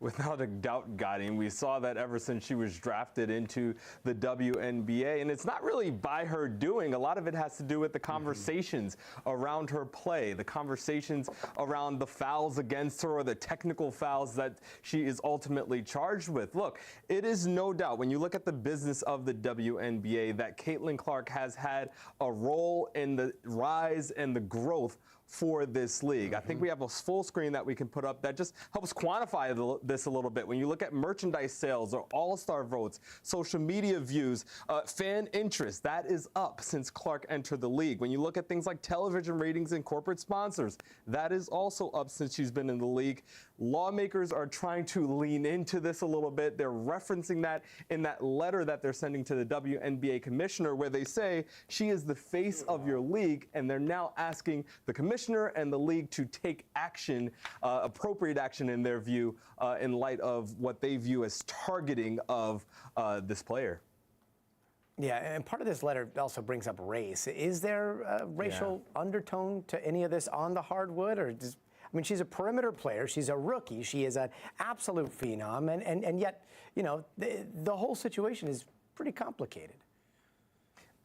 Without a doubt, Gotti. We saw that ever since she was drafted into the WNBA. And it's not really by her doing. A lot of it has to do with the conversations around her play, the conversations around the fouls against her or the technical fouls that she is ultimately charged with. Look, it is no doubt, when you look at the business of the WNBA, that Caitlin Clark has had a role in the rise and the growth for this league. I think we have a full screen that we can put up that just helps quantify this a little bit. When you look at merchandise sales or all-star votes, social media views, fan interest, that is up since Clark entered the league. When you look at things like television ratings and corporate sponsors, that is also up since she's been in the league. Lawmakers are trying to lean into this a little bit. They're referencing that in that letter that they're sending to the WNBA commissioner, where they say she is the face of your league, and they're now asking the commissioner and the league to take action, appropriate action in their view, in light of what they view as targeting of this player. Yeah, and part of this letter also brings up race. Is there a racial undertone to any of this on the hardwood, or does, I mean, she's a perimeter player. She's a rookie. She is an absolute phenom, and yet, you know, the whole situation is pretty complicated.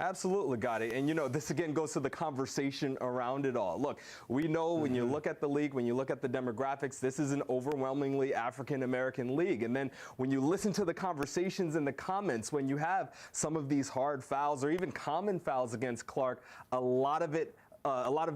Absolutely, Gotti. And, you know, this again goes to the conversation around it all. Look, we know when you look at the league, when you look at the demographics, this is an overwhelmingly African-American league. And then when you listen to the conversations in the comments, when you have some of these hard fouls or even common fouls against Clark, a lot of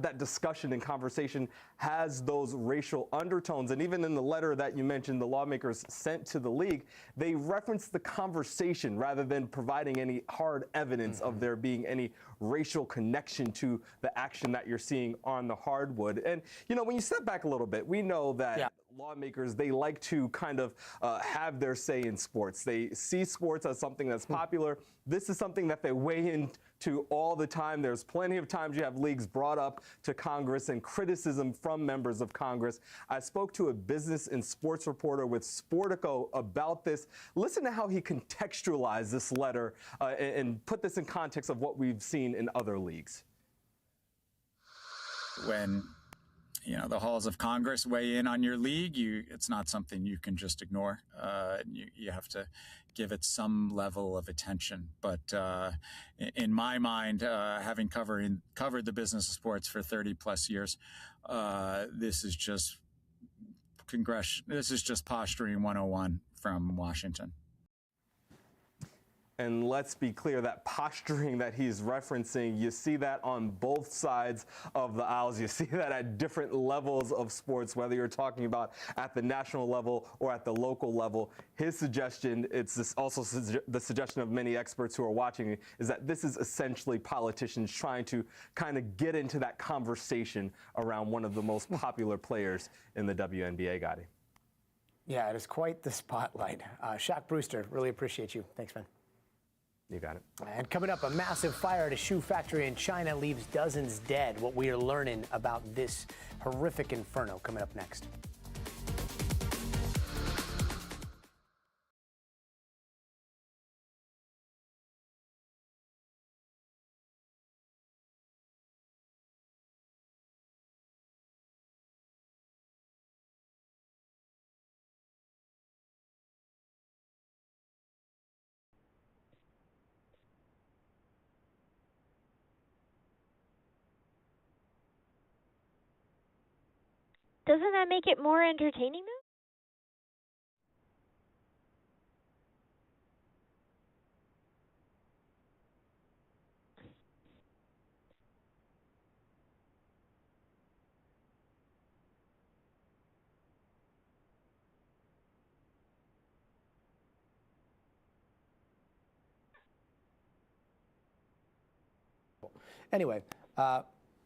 that discussion and conversation has those racial undertones. And even in the letter that you mentioned, the lawmakers sent to the league, they referenced the conversation rather than providing any hard evidence of there being any racial connection to the action that you're seeing on the hardwood. And, you know, when you step back a little bit, we know that lawmakers, they like to kind of have their say in sports. They see sports as something that's popular. This is something that they weigh into all the time. There's plenty of times you have leagues brought up to Congress and criticism from members of Congress. I spoke to a business and sports reporter with Sportico about this. Listen to how he contextualized this letter and put this in context of what we've seen in other leagues. When the halls of Congress weigh in on your league, it's not something you can just ignore. You have to give it some level of attention. But in my mind, having covered the business of sports for 30 plus years, this is just posturing 101 from Washington. And let's be clear, that posturing that he's referencing, you see that on both sides of the aisles. You see that at different levels of sports, whether you're talking about at the national level or at the local level. His suggestion, also the suggestion of many experts who are watching, is that this is essentially politicians trying to kind of get into that conversation around one of the most popular players in the WNBA, Gotti. Yeah, it is quite the spotlight. Shaq Brewster, really appreciate you. Thanks, man. You got it. And coming up, a massive fire at a shoe factory in China leaves dozens dead. What we are learning about this horrific inferno coming up next. Doesn't that make it more entertaining though? Anyway,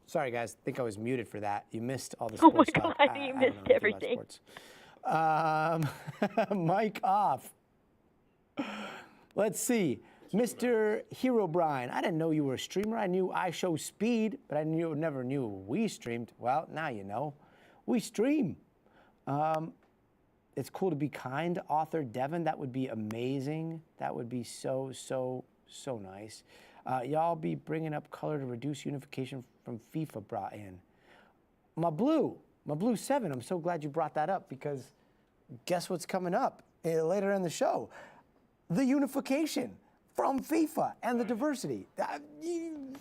sorry guys, I think I was muted for that. You missed all the sports talk. Oh my God, you missed everything. Mic off. Let's see. Mr. Hero Brian, I didn't know you were a streamer. I knew I Show Speed, but I never knew we streamed. Well, now you know. We stream. It's cool to be kind. Author Devin, that would be amazing. That would be so nice. Y'all be bringing up color to reduce unification from FIFA brought in. My Blue 7, I'm so glad you brought that up because guess what's coming up later in the show? The unification from FIFA and the diversity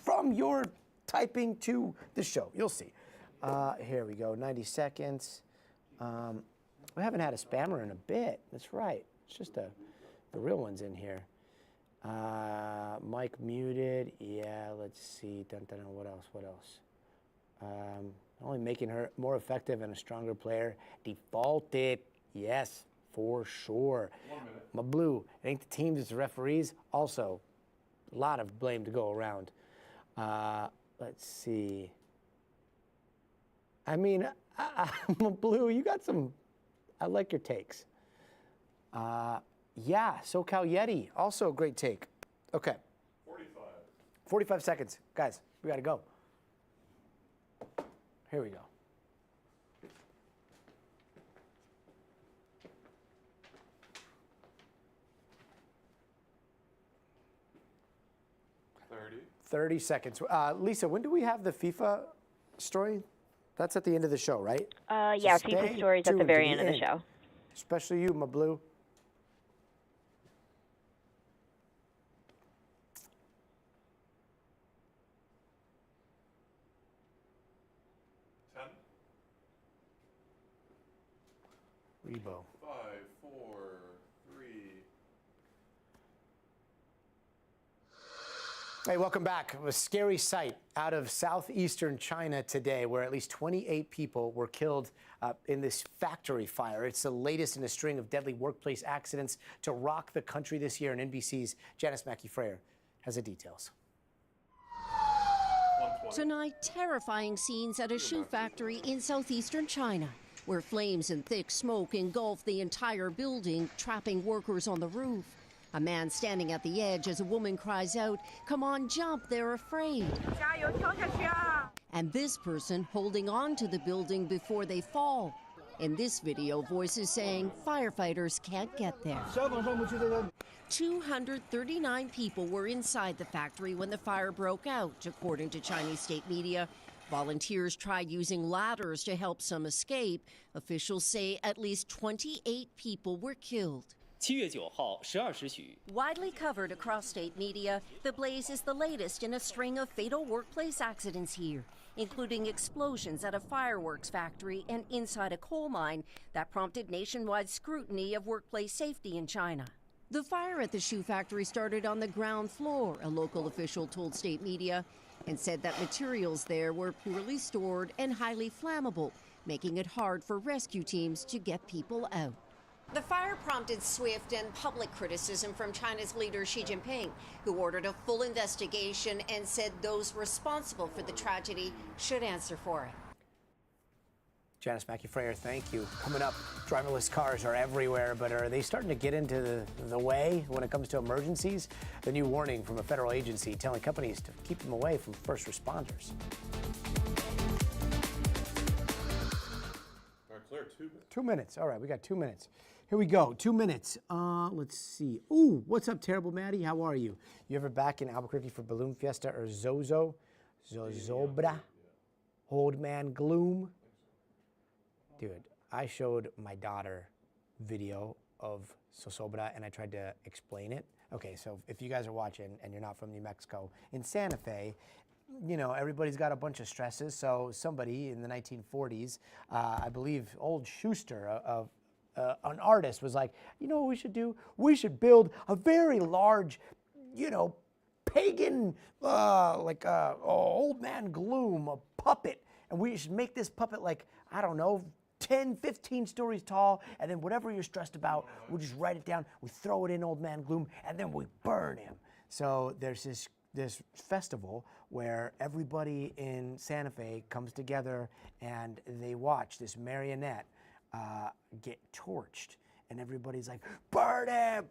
from your typing to the show. You'll see. Here we go, 90 seconds. We haven't had a spammer in a bit. That's right. It's just the real ones in here. Mic muted. Yeah, let's see. What else? Only making her more effective and a stronger player. Defaulted. Yes, for sure. 1 minute. My Blue, I think the teams, it's the referees. Also, a lot of blame to go around. Let's see. I mean, my Blue, you got some, I like your takes. Yeah, SoCal Yeti, also a great take. Okay. 45 seconds. Guys, we got to go. Here we go. Thirty seconds. Lisa, when do we have the FIFA story? That's at the end of the show, right? Yeah, FIFA story's at the very end of the show. Especially you, my Blue. Rebo. 5, 4, 3. Hey, welcome back. A scary sight out of southeastern China today where at least 28 people were killed in this factory fire. It's the latest in a string of deadly workplace accidents to rock the country this year, and NBC's Janice Mackey-Freyer has the details. Tonight, terrifying scenes at a shoe factory in southeastern China, where flames and thick smoke engulf the entire building, trapping workers on the roof. A man standing at the edge as a woman cries out, "Come on, jump, they're afraid." And this person holding on to the building before they fall. In this video, voices saying firefighters can't get there. 239 people were inside the factory when the fire broke out, according to Chinese state media. Volunteers tried using ladders to help some escape. Officials say at least 28 people were killed. 7月9号12时许 Widely covered across state media, the blaze is the latest in a string of fatal workplace accidents here, including explosions at a fireworks factory and inside a coal mine that prompted nationwide scrutiny of workplace safety in China. The fire at the shoe factory started on the ground floor, a local official told state media, and said that materials there were poorly stored and highly flammable, making it hard for rescue teams to get people out. The fire prompted swift and public criticism from China's leader Xi Jinping, who ordered a full investigation and said those responsible for the tragedy should answer for it. Janice Mackey-Freyer, thank you. Coming up, driverless cars are everywhere, but are they starting to get into the way when it comes to emergencies? The new warning from a federal agency telling companies to keep them away from first responders. All right, Claire, 2 minutes. 2 minutes. All right, we got 2 minutes. Here we go. 2 minutes. Let's see. Ooh, what's up, Terrible Maddie? How are you? You ever back in Albuquerque for Balloon Fiesta or Zozo? Zozobra? Old Man Gloom? Dude, I showed my daughter video of Zozobra and I tried to explain it. Okay, so if you guys are watching and you're not from New Mexico, in Santa Fe, you know, everybody's got a bunch of stresses. So somebody in the 1940s, I believe old Schuster, an artist, was like, you know what we should do? We should build a very large, you know, pagan, old man gloom, a puppet. And we should make this puppet like, I don't know, 10, 15 stories tall, and then whatever you're stressed about, we'll just write it down, we throw it in Old Man Gloom, and then we burn him. So there's this festival where everybody in Santa Fe comes together and they watch this marionette get torched. And everybody's like, burn him,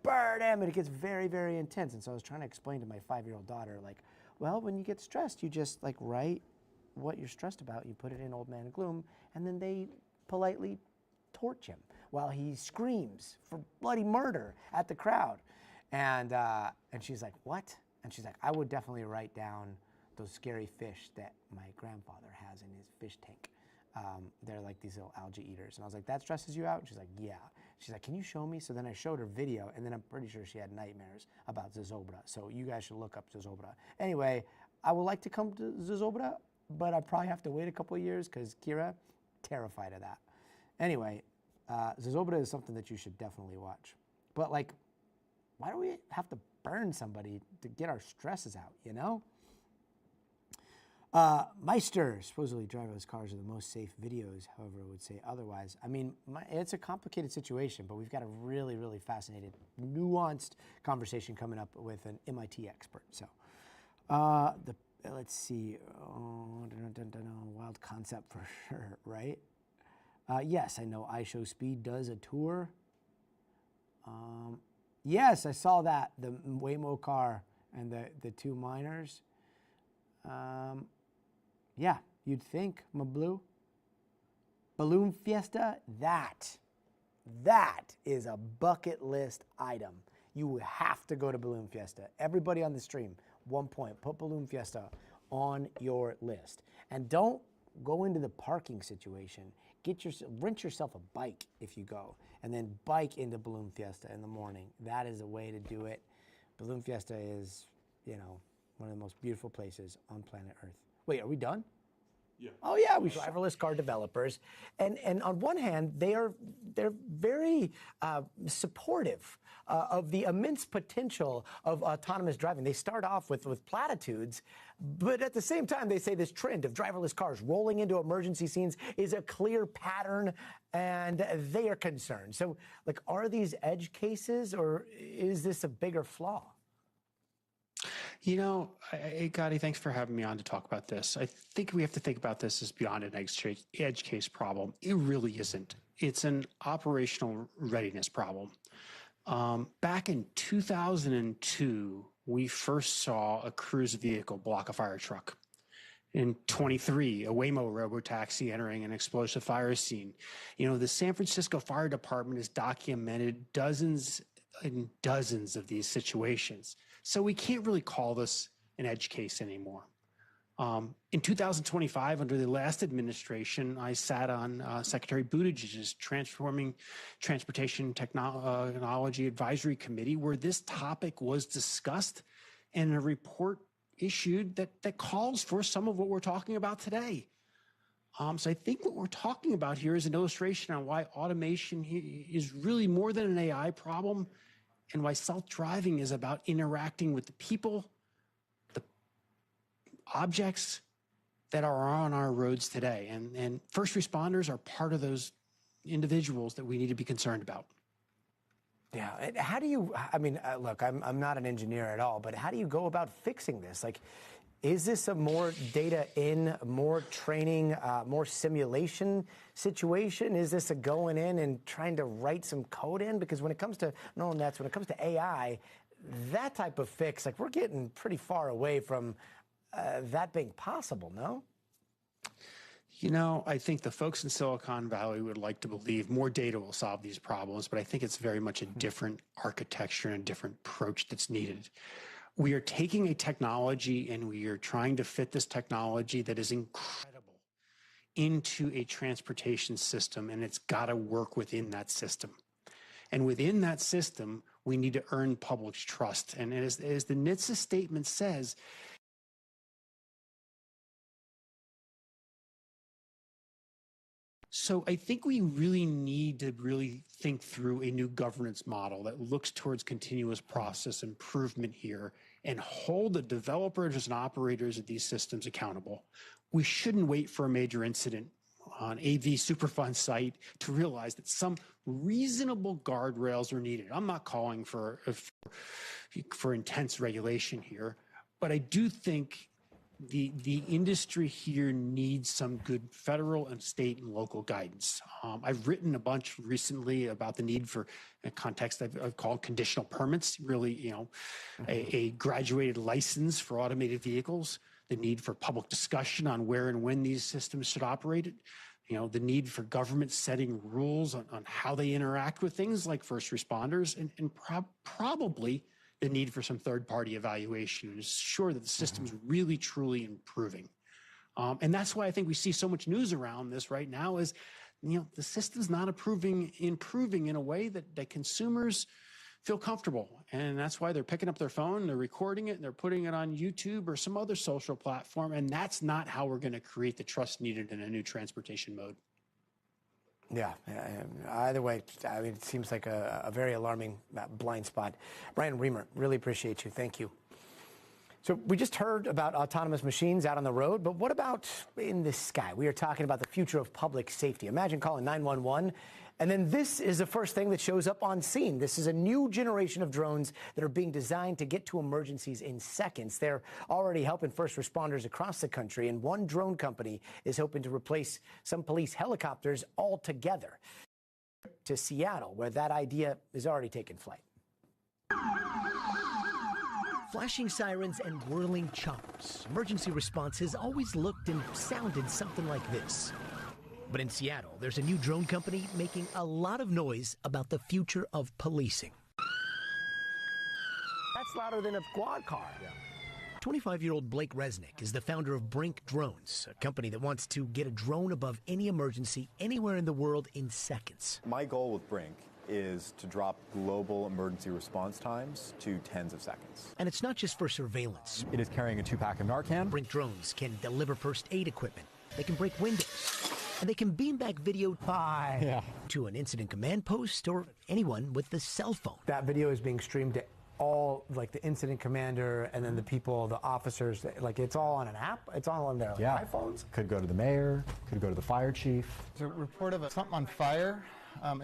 and it gets very, very intense. And so I was trying to explain to my 5-year-old daughter, like, well, when you get stressed, you just like write what you're stressed about, you put it in Old Man Gloom, and then they politely torch him while he screams for bloody murder at the crowd. And she's like, what? And she's like, I would definitely write down those scary fish that my grandfather has in his fish tank. They're like these little algae eaters. And I was like, that stresses you out? And she's like, yeah. She's like, can you show me? So then I showed her video, and then I'm pretty sure she had nightmares about Zozobra. So you guys should look up Zozobra. Anyway, I would like to come to Zozobra, but I probably have to wait a couple of years because Kira, terrified of that. Anyway, Zozobra is something that you should definitely watch. But like, why do we have to burn somebody to get our stresses out, you know? Meister, supposedly driverless cars are the most safe. Videos, however, would say otherwise. I mean, it's a complicated situation, but we've got a really, really fascinating, nuanced conversation coming up with an MIT expert. So, let's see. Wild concept for sure, right? Yes, I know iShowSpeed does a tour. Yes, I saw that, the Waymo car and the two miners. Yeah, you'd think, my blue. Balloon Fiesta, that is a bucket list item. You have to go to Balloon Fiesta. Everybody on the stream, 1 point, put Balloon Fiesta on your list. And don't go into the parking situation. Rent yourself a bike if you go, and then bike into Balloon Fiesta in the morning. That is a way to do it. Balloon Fiesta is, you know, one of the most beautiful places on planet Earth. Wait, are we done? Yeah. Oh yeah, we driverless car developers, and on one hand they're very supportive of the immense potential of autonomous driving. They start off with platitudes, but at the same time they say this trend of driverless cars rolling into emergency scenes is a clear pattern, and they are concerned. So, like, are these edge cases, or is this a bigger flaw? You know, Gotti, thanks for having me on to talk about this. I think we have to think about this as beyond an edge case problem. It really isn't. It's an operational readiness problem. Back in 2002, we first saw a cruise vehicle block a fire truck. In 23, a Waymo robotaxi entering an explosive fire scene. You know, the San Francisco Fire Department has documented dozens and dozens of these situations. So we can't really call this an edge case anymore. In 2025, under the last administration, I sat on Secretary Buttigieg's Transforming Transportation Technology Advisory Committee, where this topic was discussed and a report issued that calls for some of what we're talking about today. So I think what we're talking about here is an illustration on why automation is really more than an AI problem. and why self-driving is about interacting with the people, the objects that are on our roads today. And first responders are part of those individuals that we need to be concerned about. Yeah, how do you, I mean, look, I'm not an engineer at all, but how do you go about fixing this? Like, is this a more data in, more training, more simulation situation? Is this a going in and trying to write some code in? Because when it comes to neural nets, when it comes to AI, that type of fix, like we're getting pretty far away from that being possible, no? You know, I think the folks in Silicon Valley would like to believe more data will solve these problems, but I think it's very much a different architecture and a different approach that's needed. We are taking a technology and we are trying to fit this technology that is incredible into a transportation system, and it's got to work within that system. And within that system, we need to earn public's trust. And as the NHTSA statement says, so I think we really need to really think through a new governance model that looks towards continuous process improvement here and hold the developers and operators of these systems accountable. We shouldn't wait for a major incident on AV Superfund site to realize that some reasonable guardrails are needed. I'm not calling for intense regulation here, but I do think the industry here needs some good federal and state and local guidance. I've written a bunch recently about the need for a context I've called conditional permits, really, you know, a graduated license for automated vehicles, the need for public discussion on where and when these systems should operate, you know, the need for government setting rules on how they interact with things like first responders, and probably the need for some third-party evaluation to ensure that the system's really, truly improving. And that's why I think we see so much news around this right now is, you know, the system's not improving in a way that consumers feel comfortable. And that's why they're picking up their phone, they're recording it, and they're putting it on YouTube or some other social platform. And that's not how we're going to create the trust needed in a new transportation mode. Yeah, either way, I mean, it seems like a very alarming blind spot. Brian Reamer, really appreciate you. Thank you. So we just heard about autonomous machines out on the road, but what about in the sky? We are talking about the future of public safety. Imagine calling 911, and then this is the first thing that shows up on scene. This is a new generation of drones that are being designed to get to emergencies in seconds. They're already helping first responders across the country, and one drone company is hoping to replace some police helicopters altogether. To Seattle, where that idea is already taking flight. Flashing sirens and whirling choppers. Emergency response has always looked and sounded something like this. But in Seattle, there's a new drone company making a lot of noise about the future of policing. That's louder than a quad car. 25-year-old Blake Resnick is the founder of Brink Drones, a company that wants to get a drone above any emergency anywhere in the world in seconds. My goal with Brink is to drop global emergency response times to tens of seconds. And it's not just for surveillance. It is carrying a 2-pack of Narcan. Brink Drones can deliver first aid equipment. They can break windows. And they can beam back video to an incident command post or anyone with the cell phone. That video is being streamed to all, like the incident commander and then the people, the officers, like it's all on an app. It's all on their iPhones. Could go to the mayor, could go to the fire chief. There's a report of something on fire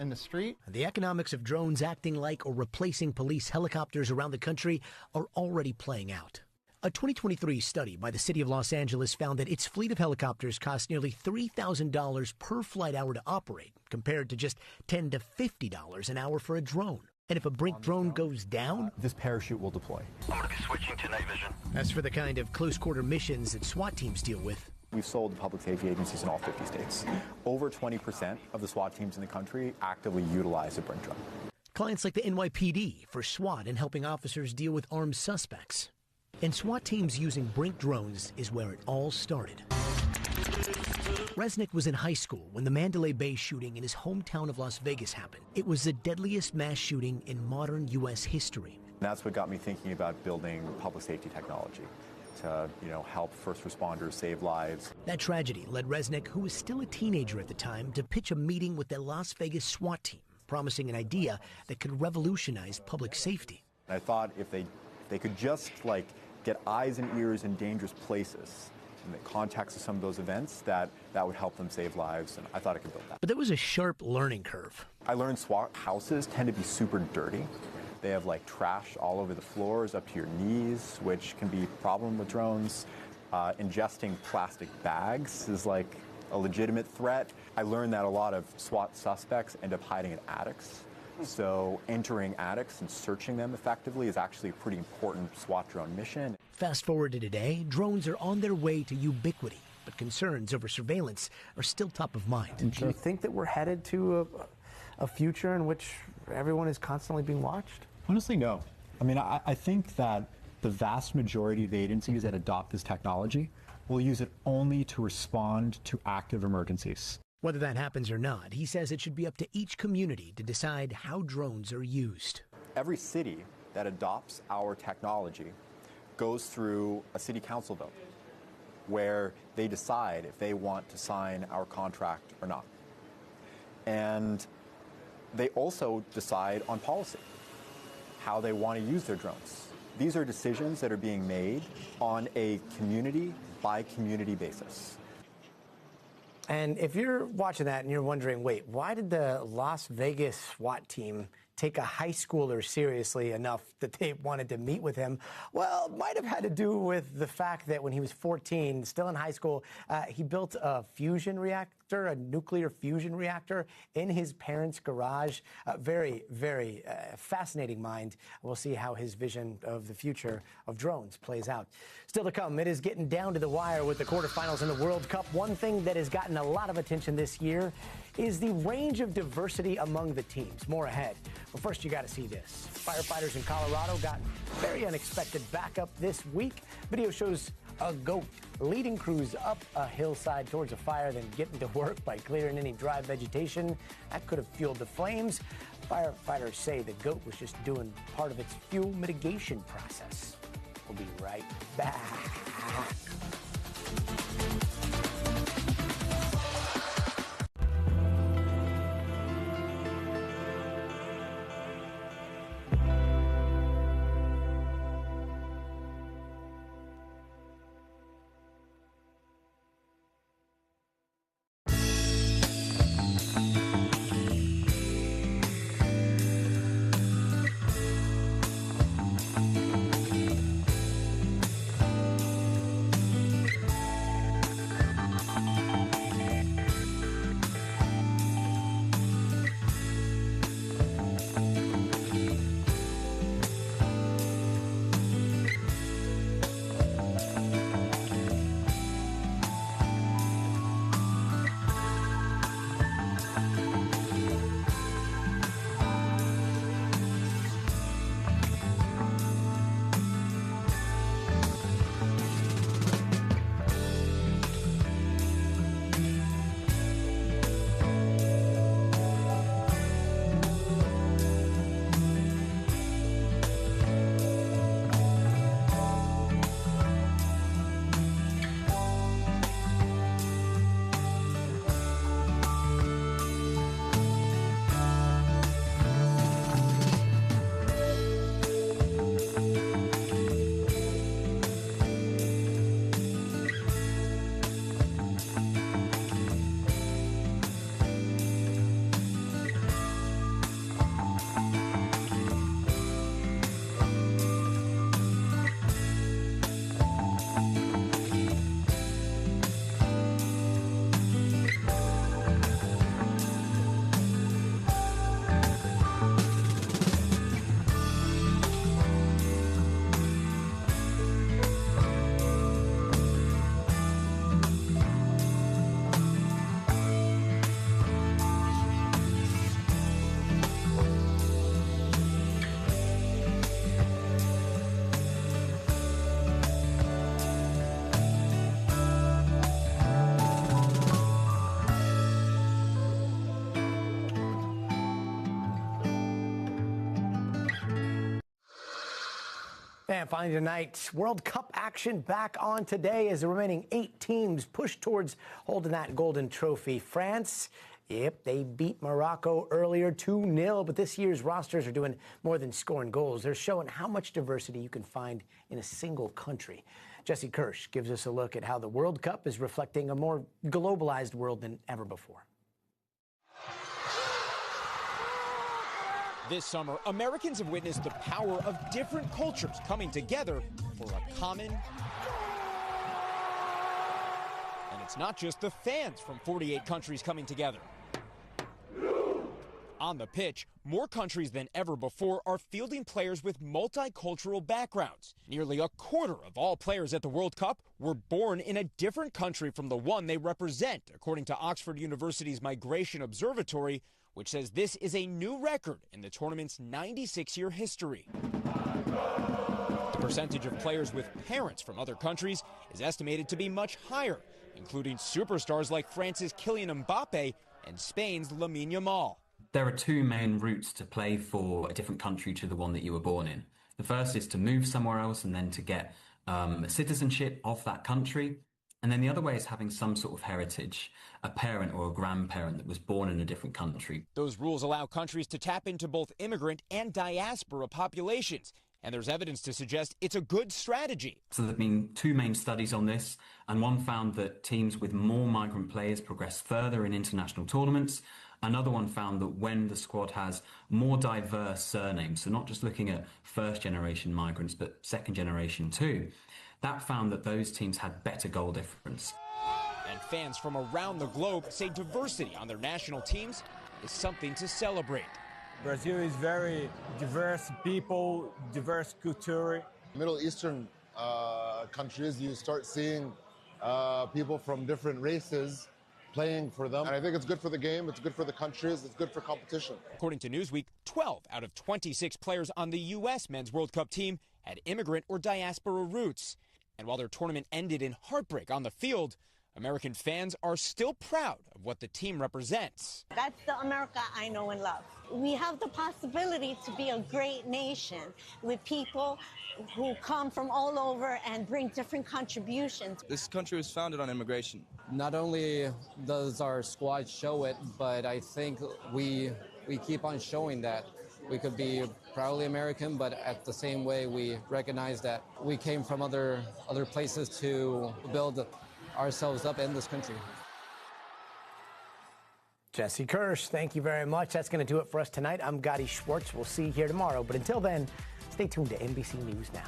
in the street. The economics of drones acting like or replacing police helicopters around the country are already playing out. A 2023 study by the city of Los Angeles found that its fleet of helicopters costs nearly $3,000 per flight hour to operate, compared to just $10 to $50 an hour for a drone. And if a Brink drone goes down, this parachute will deploy. I'm going to be switching to night vision. That's for the kind of close-quarter missions that SWAT teams deal with. We've sold to public safety agencies in all 50 states. Over 20% of the SWAT teams in the country actively utilize a Brink drone. Clients like the NYPD for SWAT and helping officers deal with armed suspects. And SWAT teams using Brink drones is where it all started. Resnick was in high school when the Mandalay Bay shooting in his hometown of Las Vegas happened. It was the deadliest mass shooting in modern U.S. history. That's what got me thinking about building public safety technology to, help first responders save lives. That tragedy led Resnick, who was still a teenager at the time, to pitch a meeting with the Las Vegas SWAT team. promising an idea that could revolutionize public safety. I thought if they could just get eyes and ears in dangerous places in the context of some of those events, that would help them save lives, and I thought I could build that. But there was a sharp learning curve. I learned SWAT houses tend to be super dirty. They have trash all over the floors up to your knees, which can be a problem with drones. Ingesting plastic bags is a legitimate threat. I learned that a lot of SWAT suspects end up hiding in attics. So entering attics and searching them effectively is actually a pretty important SWAT drone mission. Fast forward to today, drones are on their way to ubiquity, but concerns over surveillance are still top of mind. Do you think that we're headed to a future in which everyone is constantly being watched? Honestly, no. I mean, I think that the vast majority of the agencies that adopt this technology will use it only to respond to active emergencies. Whether that happens or not, he says it should be up to each community to decide how drones are used. Every city that adopts our technology goes through a city council vote where they decide if they want to sign our contract or not. And they also decide on policy, how they want to use their drones. These are decisions that are being made on a community-by-community basis. And if you're watching that and you're wondering, wait, why did the Las Vegas SWAT team take a high schooler seriously enough that they wanted to meet with him? Well, it might have had to do with the fact that when he was 14, still in high school, he built a fusion reactor, a nuclear fusion reactor in his parents' garage. Very, very fascinating mind. We'll see how his vision of the future of drones plays out. Still to come, it is getting down to the wire with the quarterfinals in the World Cup. One thing that has gotten a lot of attention this year is the range of diversity among the teams. More ahead. But first, you got to see this. Firefighters in Colorado got very unexpected backup this week. Video shows a goat leading crews up a hillside towards a fire, then getting to work by clearing any dry vegetation that could have fueled the flames. Firefighters say the goat was just doing part of its fuel mitigation process. We'll be right back. And finally tonight, World Cup action back on today as the remaining 8 teams push towards holding that golden trophy. France Yep, they beat Morocco earlier 2-0, but this year's rosters are doing more than scoring goals. They're showing how much diversity you can find in a single country. Jesse Kirsch gives us a look at how the World Cup is reflecting a more globalized world than ever before. This summer, Americans have witnessed the power of different cultures coming together for a common. And it's not just the fans from 48 countries coming together. On the pitch, more countries than ever before are fielding players with multicultural backgrounds. Nearly a quarter of all players at the World Cup were born in a different country from the one they represent, according to Oxford University's Migration Observatory, which says this is a new record in the tournament's 96-year history. The percentage of players with parents from other countries is estimated to be much higher, including superstars like France's Kylian Mbappe and Spain's Lamine Yamal. There are two main routes to play for a different country to the one that you were born in. The first is to move somewhere else and then to get citizenship of that country. And then the other way is having some sort of heritage, a parent or a grandparent that was born in a different country. Those rules allow countries to tap into both immigrant and diaspora populations. And there's evidence to suggest it's a good strategy. So there have been two main studies on this, and one found that teams with more migrant players progress further in international tournaments. Another one found that when the squad has more diverse surnames, so not just looking at first-generation migrants, but second-generation too, that found that those teams had better goal difference. And fans from around the globe say diversity on their national teams is something to celebrate. Brazil is very diverse people, diverse culture. Middle Eastern countries, you start seeing people from different races playing for them. And I think it's good for the game, it's good for the countries, it's good for competition. According to Newsweek, 12 out of 26 players on the U.S. Men's World Cup team had immigrant or diaspora roots. And while their tournament ended in heartbreak on the field, American fans are still proud of what the team represents. That's the America I know and love. We have the possibility to be a great nation with people who come from all over and bring different contributions. This country was founded on immigration. Not only does our squad show it, but I think we keep on showing that. We could be proudly American, but at the same way, we recognize that we came from other places to build ourselves up in this country. Jesse Kirsch, thank you very much. That's going to do it for us tonight. I'm Gotti Schwartz. We'll see you here tomorrow. But until then, stay tuned to NBC News Now.